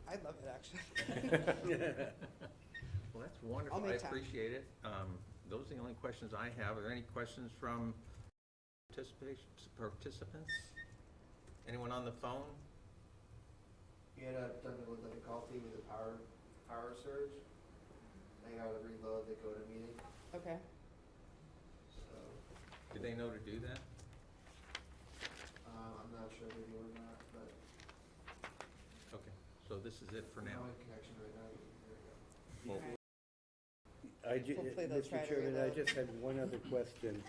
I'd love it, actually. Well, that's wonderful. I make time. appreciate it. Those are the only questions I have. Are there any questions from participants? Anyone on the phone? You had done it with difficulty with the power surge. They gotta reload, they go to meeting, Okay. so, Did they know to do that? I'm not sure if they do or not, but Okay, so this is it for I'm now. in connection right now, there we go. Well, Hopefully they'll try Mr. to Chairman, I reload. just had one other question.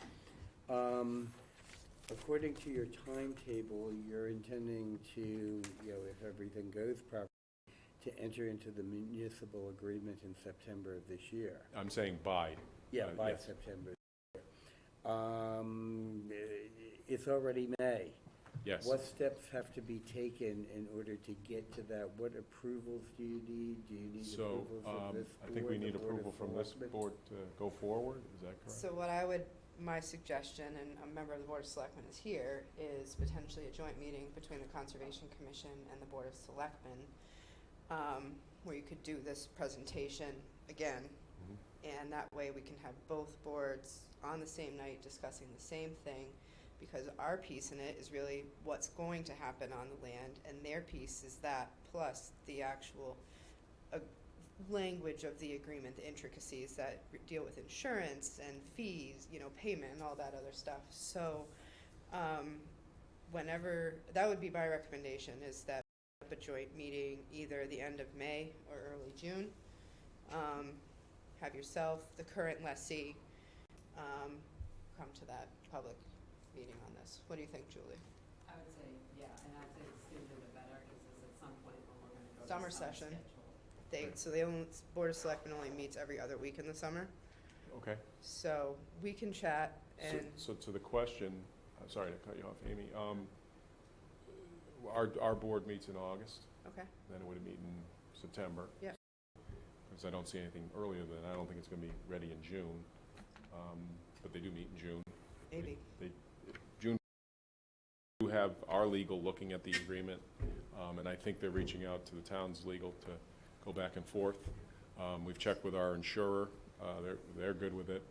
According to your timetable, you're intending to, if everything goes properly, to enter into the municipal agreement in September of this year. I'm saying by. By yes. September. It's already May. Yes. What steps have to be taken in order to get to that? What approvals do you need? Do you need So, approval from this board? I think we the need Board of approval from this Selectmen? board to go forward, is that correct? So my suggestion, and a member of the Board of Selectmen is here, is potentially a joint meeting between the Conservation Commission and the Board of Selectmen, where you could do this presentation again, and that way we can have both boards on the same night discussing the same thing, because our piece in it is really what's going to happen on the land, and their piece is that, plus the actual language of the agreement, the intricacies that deal with insurance and fees, payment and all that other stuff. So, that would be my recommendation, is that we have a joint meeting either the end of May or early June. Have yourself, the current lessee, come to that public meeting on this. What do you think, Julie? I would say, yeah, and I'd say the sooner the better, because it's at some point when we're gonna go to Summer summer session. schedule. The Board of Selectmen only meets every other week in the summer, Okay. so we can chat and. So to the question, I'm sorry to cut you off, Amy. Our board meets in August, Okay, then it would meet in September. Yeah. Because I don't see anything earlier than, I don't think it's gonna be ready in June. But they do meet in June. maybe. June, we have our legal looking at the agreement, and I think they're reaching out to the town's legal to go back and forth. We've checked with our insurer, they're good with it.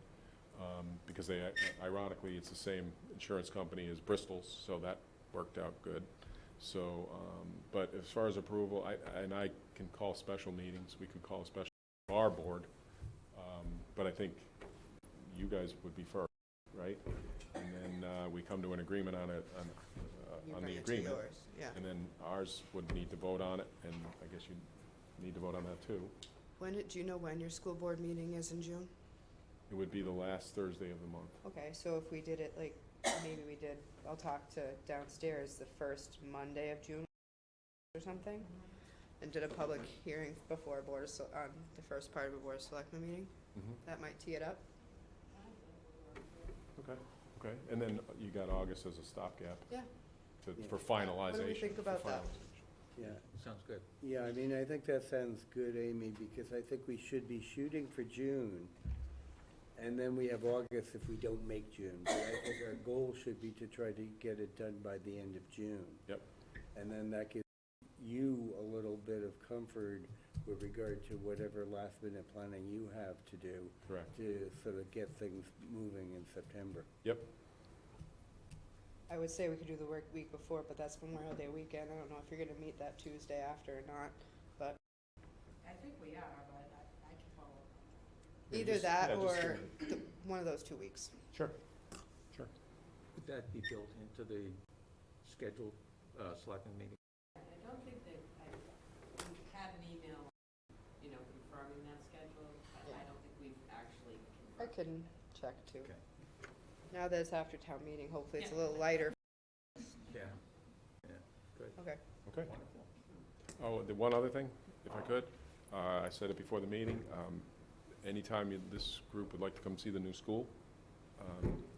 because they, ironically, it's the same insurance company as Bristol's, so that worked out good. So, but as far as approval, I can call special meetings, we could call a special our board, but I think you guys would be first, right? And then we come to an agreement on it, You on bring the it to agreement. yours, yeah. And then ours would need to vote on it, and I guess you need to vote on that too. Do you know when your school board meeting is in June? It would be the last Thursday of the month. Okay, so if we did it like, maybe we did, I'll talk to downstairs, the first Monday of June or something, and did a public hearing before on the first part of a Board of Selectmen meeting, that might tee it up. Okay, and then you got August as a stopgap Yeah. for finalization. What do we think about that? Yeah. Sounds good. Yeah, I mean, I think that sounds good, Amy, because I think we should be shooting for June. And then we have August if we don't make June. But I think our goal should be to try to get it done by the end of June. Yep. And then that gives you a little bit of comfort with regard to whatever last minute planning you have to do. Correct. To sort of get things moving in September. Yep. I would say we could do the work week before, but that's Memorial Day weekend. I don't know if you're gonna meet that Tuesday after or not, but I think we are, but I can follow up. Yeah, either just- that yeah, just or one of those 2 weeks. Sure, sure. Would that be built into the scheduled selectmen meeting? I don't think that, we had an email, confirming that schedule, but I don't think we've actually I confirmed. can check too. Okay. Now that it's after town meeting, hopefully it's a Yeah. little lighter. Yeah, good. Okay. Okay. Wonderful. Oh, the one other thing, if I could, I said it before the meeting, anytime this group would like to come see the new school,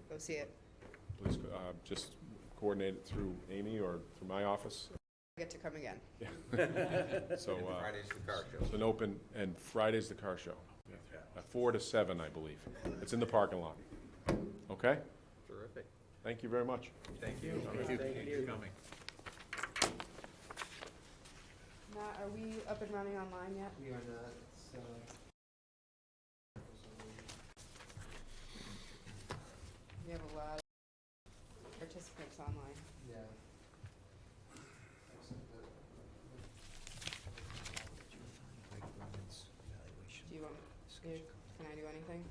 Go see it. please, just coordinate it through Amy or through my office. I get to come again. So, And Friday's the car show. it's an open, and Friday's the car show. 4 to 7, I believe. It's in the parking lot. Okay? Terrific. Thank you very much. Thank you. Thank you. Thank you for coming. Matt, are we up and running online yet? We are not, so. We have a lot of participants online. Yeah. Except that- Do you want, can I do anything?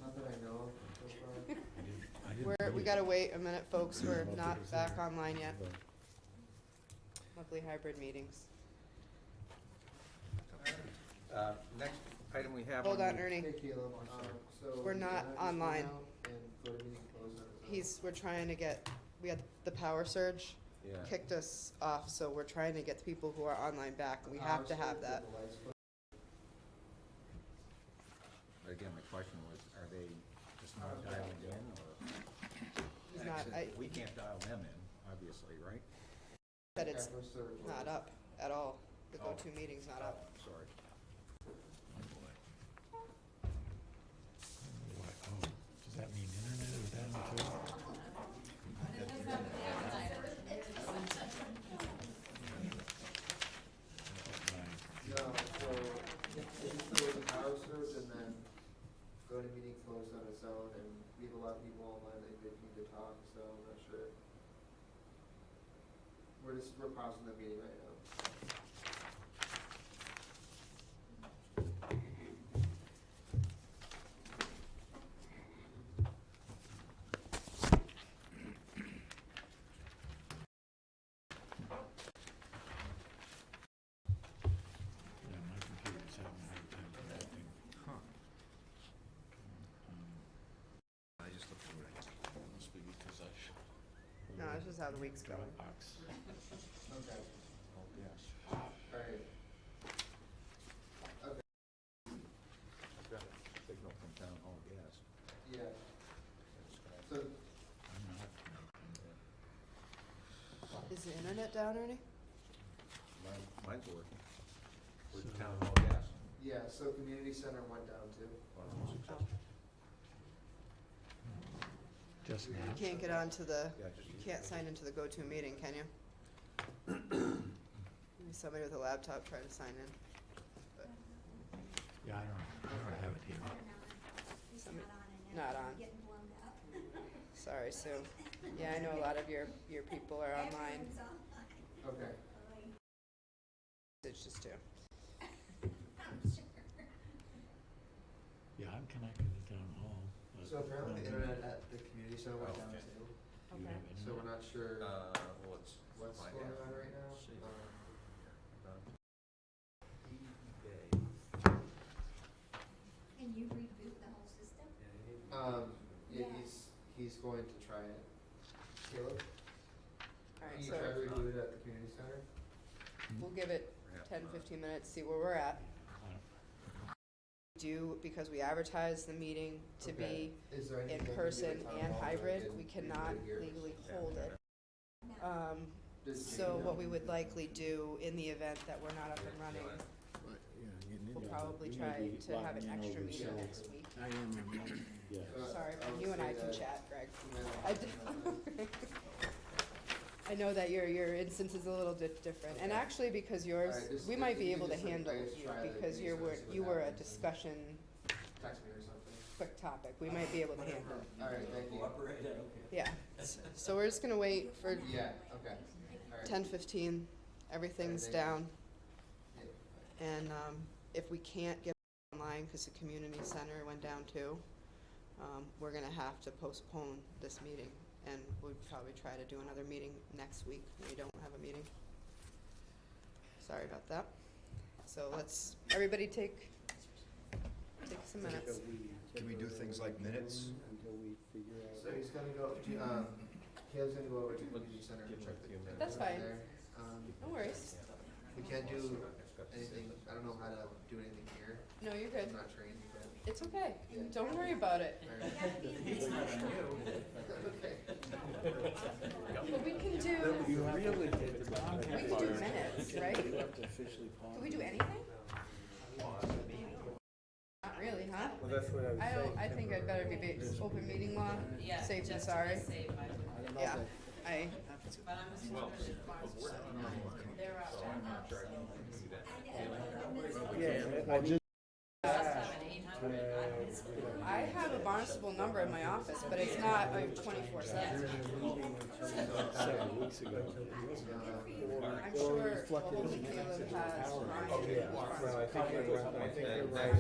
Not that I know of so far. We gotta wait a minute, folks. We're not back online yet. Lovely hybrid meetings. Next item we have. Hold on on, the- Ernie. Hey, Caleb, so. We're not can I just go online. now And go to meeting closed on its own? We're trying to get, we had the power surge Yeah. kicked us off, so we're trying to get the people who are online back. We have to have that. The lights closed? But again, the question was, are they just not dialing in, or? It's not, We can't dial them in, obviously, right? that it's Camera surge not was- up at all. The Oh. go-to meeting's not up. Sorry. Does that mean internet is down too? No, so if there was a power surge and then go to meeting closed on its own, and we have a lot of people online that need to talk, so I'm not sure. We're pausing the meeting right now. Yeah, my computer's having a hard time connecting. I just looked through it. Must be because I No, this is how the week's going. Dropbox. Okay, oh, yes. alright. Okay, I've got a signal from town hall gas. yeah, so, I'm not Is the internet down, Ernie? Mine's working. With So- town hall gas. yeah, so community center went down too. Well, it's successful. just now. You can't get onto the, Yeah, just you use can't it. sign into the go-to meeting, can you? Maybe somebody with a laptop trying to sign in. But Yeah, I don't have it here. Not on. Sorry, Sue. Yeah, I know a lot of your people are online. Okay. It's just too. Yeah, I'm connected to town hall. but So apparently the no, internet at the community center went down Okay. too, do you Okay. have so we're internet? not sure Well, let's what's find going out. on right now. See. Can you reboot the whole system? Yeah, Yeah. he's going to try it. Caleb, Alright, can you so try to reboot it at the community center? we'll give it 10, 15 minutes, see where we're at. Because we advertised the meeting to Okay. be Is there in anything we can do person at town and hall that hybrid, can we redo cannot it here? legally hold it. No. So what we would likely do in the event that we're not up and running, But, yeah, getting we'll into it. probably we may try be to have an logging in extra over meeting cell. next week. I am on Yeah. Sorry, I would you and say I can that chat, Greg. you might I want d- to- I know that your instance is a little bit different, and Okay. actually because yours, Alright, just- we might if be you able to just, like, handle I guess you, try the because meeting center, see what you were a happens. discussion, Text me or something. quick topic, we might be able to handle it. Alright, thank you. Yeah, so we're just gonna wait for Yeah, okay. Alright. 10:15, everything's Alright, thank down, Yeah. and, if we can't get online, cause the community center went down too, we're gonna have to postpone this meeting, and we'd probably try to do another meeting next week, when we don't have a meeting. Sorry about that. So let's, everybody take some minutes. Can we do things like minutes? Until we figure out. So he's gonna go, Caleb's gonna go over to the community center and check the community. That's fine. there. No worries. We can't do anything, I don't know how to do anything here. No, you're good. I'm not trained, but. It's okay. Don't worry about it. But we can do, You really did. we can do minutes, right? You have to officially pause. Can we do anything? Not really, huh? Well, that's what I was saying. I think I'd better be open meeting law, Yeah, safe than just to sorry. be safe, I would. I don't know Yeah, if I, But I'm assuming they're out there now, so. Yeah, I just. Must have an 800. I have a Barnstable number in my office, but it's not like 24/7. 7 weeks ago. I'm sure, well, hopefully Caleb has mine. Well, I think you're right, I think you're right.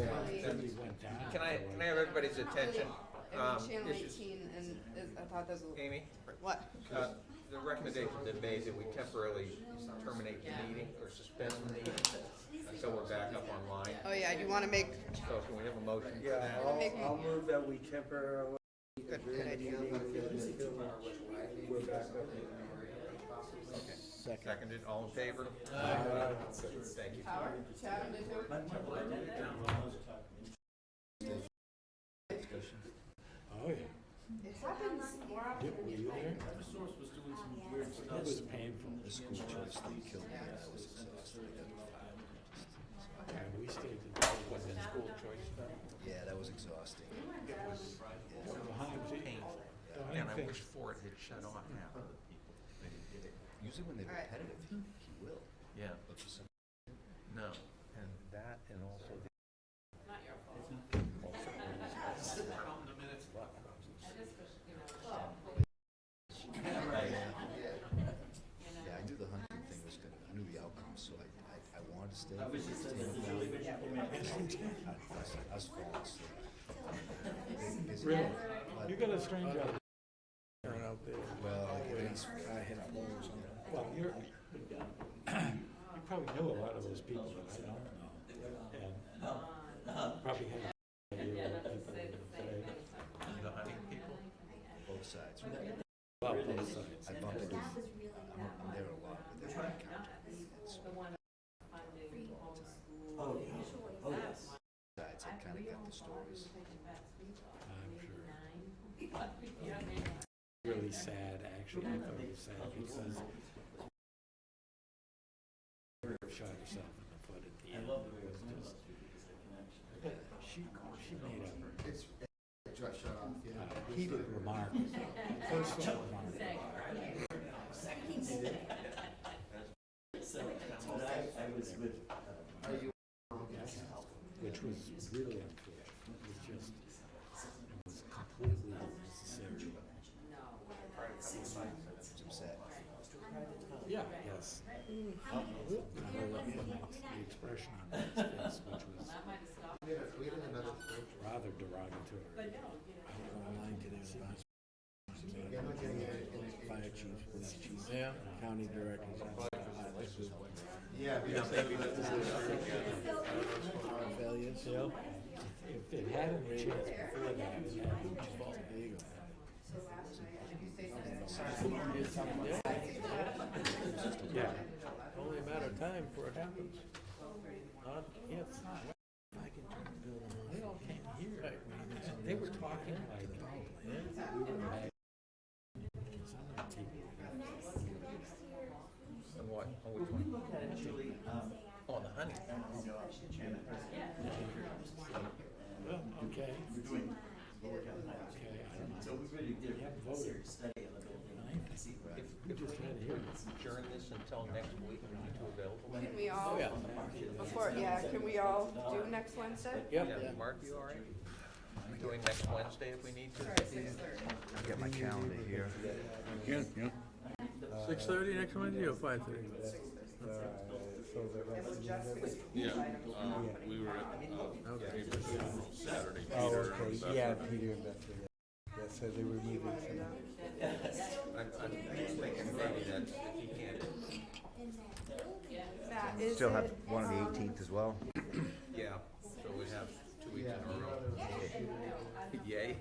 Somebody went down. Can I have everybody's attention? It was channel This is 18, and I thought this was, Amy, what? the recommendation that made that we temporarily terminate the meeting or suspend the meeting until we're back up online. Oh, yeah, do you wanna make, So can we have a motion for Yeah, that? Make- I'll move that we temporarily good adjourn the idea. meeting until we're back up. Second. Seconded, all in favor? Thank you. Howard, Chatham did too? Oh, yeah. It happens more often Were than you you think. there? It was painful. The school choice thing killed me. I was exhausted. Yeah, we stayed to the, was it school choice stuff? Yeah, that was exhausting. Painful. And I wish Ford had shut off half of the people. Usually when they're All right. repetitive, he will. Yeah, But for some no, and that and also the. Not your fault. Yeah, I knew the hunting thing was gonna, I knew the outcome, so I wanted to stay. I was falling asleep. Really? But- You got a strange idea. Turn out there. Well, it's, I hit balls on it. Well, you probably know a lot of those people that I don't know. And probably have an idea Yeah, what that's people the are same gonna say. thing. The hunting people? both sides. About both sides. I bumped into, I'm there a lot with their encounter. The one funding homeschool. Sides, I kinda got the stories. I'm sure. Really sad, actually. I thought it was sad because shot herself in the foot at the end. It was just, but she made a It's, it just shut off, yeah. heated remark, personal remark. Are you? Which was really unfortunate. It was just, The expression on his face, which was That might have stopped. We had another storage. rather derogatory. But no, you know. I was online today with about Yeah, I'm not getting it in fire chiefs, police chiefs, Yeah. county directors. Yeah. Power failures. If it hadn't a chance before that, it had huge fault. There you go. Yeah. Only a matter of time before it happens. Not if. If I can turn the building off. They all came here, Right. and they were talking like, we were back. Some of the people. And what, oh, which one? Oh, the honey. Well, okay. Okay, I don't know. You haven't voted. If we adjourn this until next week, are you two available? Can we all, Oh, yeah. before, yeah, can we all do next Wednesday? Yep. Yeah, Mark, you all right? Doing next Wednesday if we need to? I've got my calendar here. Yeah. 6:30 next Wednesday or 5:30? Yeah, we were at, Peter's funeral Saturday, Oh, Peter, okay, and yeah, Bethany. Peter and Bethany, yeah, so they were moving from. I'm thinking maybe that if you can't, That is Still have it. one on the 18th as well. yeah, so we have 2 weeks in a row. Yay.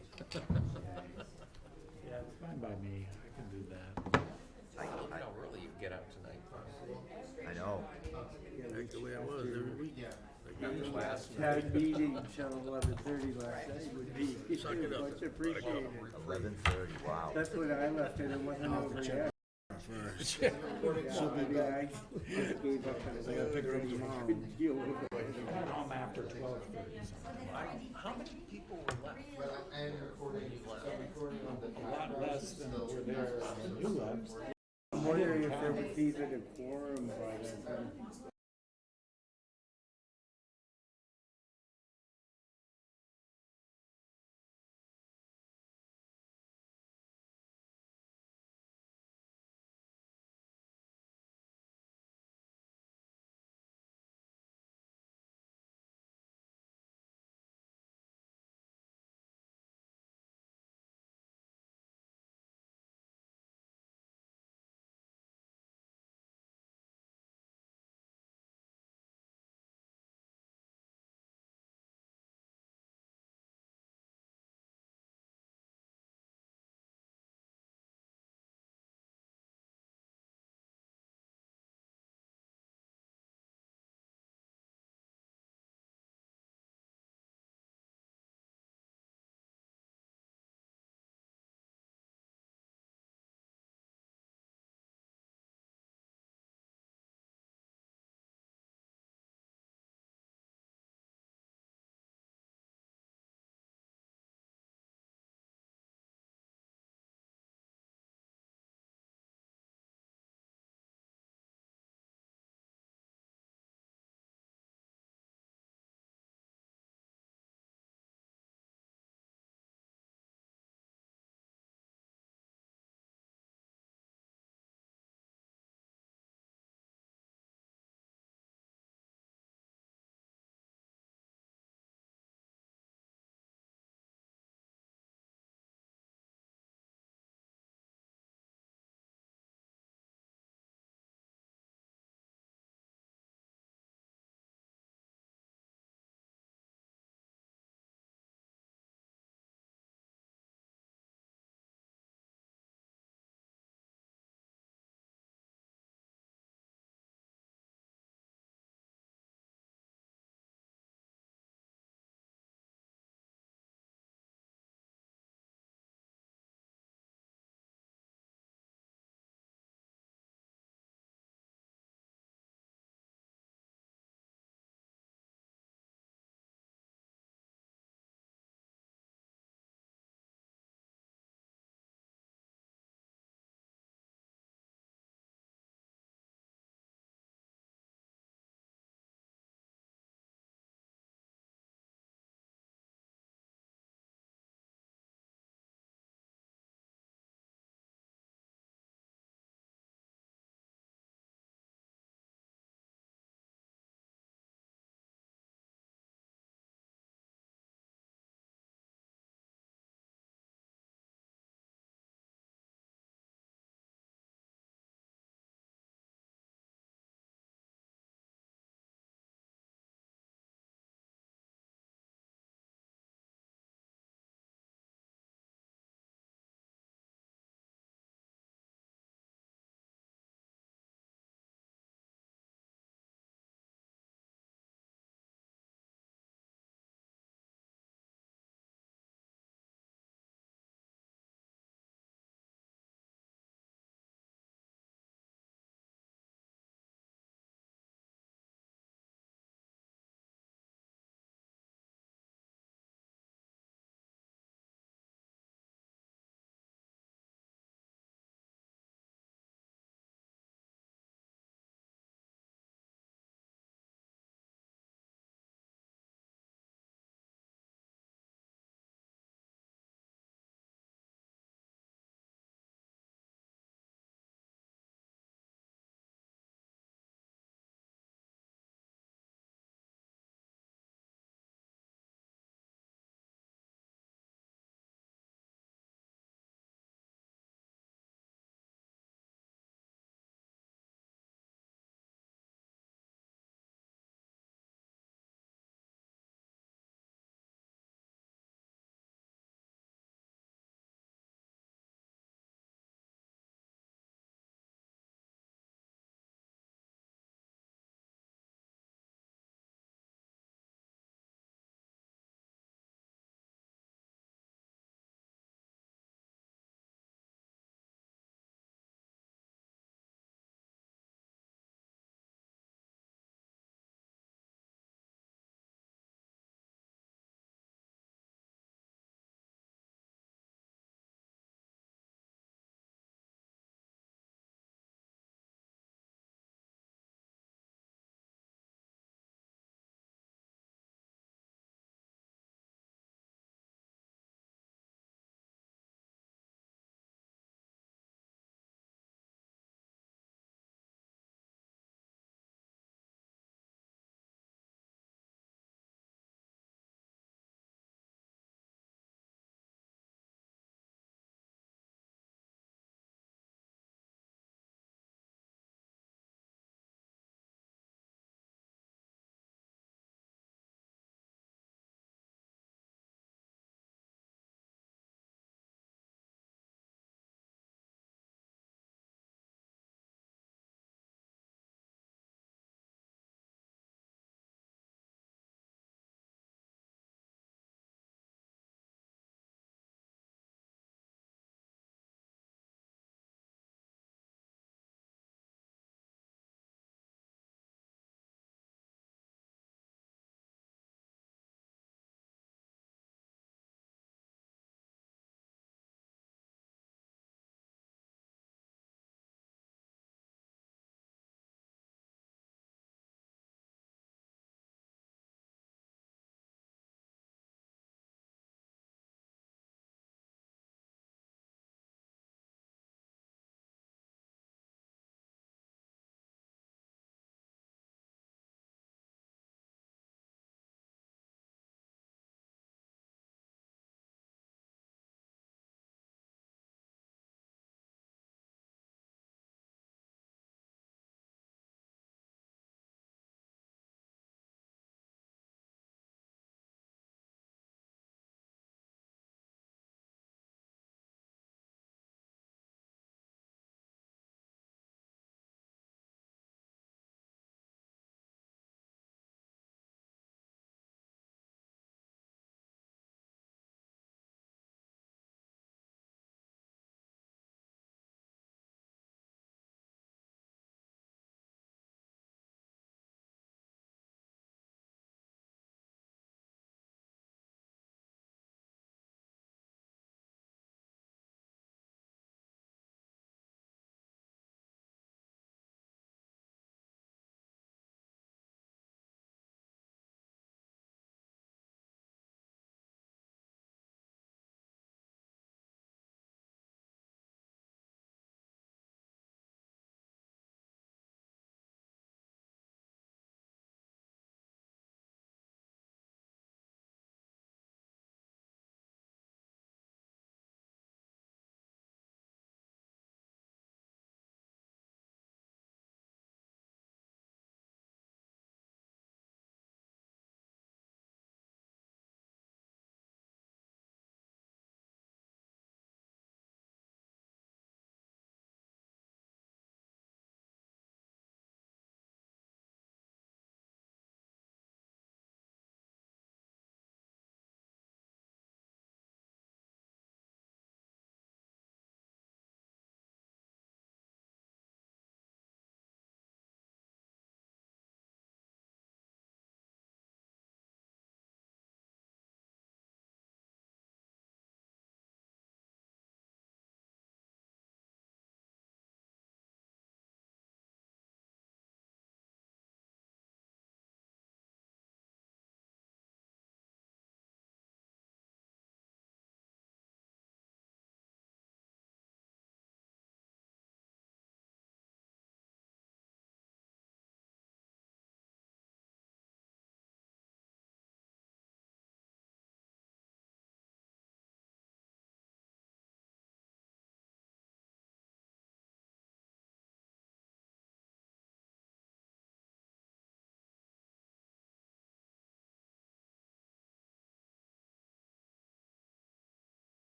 Yeah, it's fine by me, I can do that. I know, really, you can get out tonight. I know. Like the way I was every week. Town meeting till 11:30 last night would be Suck it up. much appreciated. 11:30, wow. That's when I left and it wasn't over yet. First. Yeah, I mean, I just gave up on it. I couldn't deal with it. I'm after 12:30. How many people were left? Well, and recording, so recording on the. A lot less than were there when you left. I'm wondering if there was even a quorum by that time.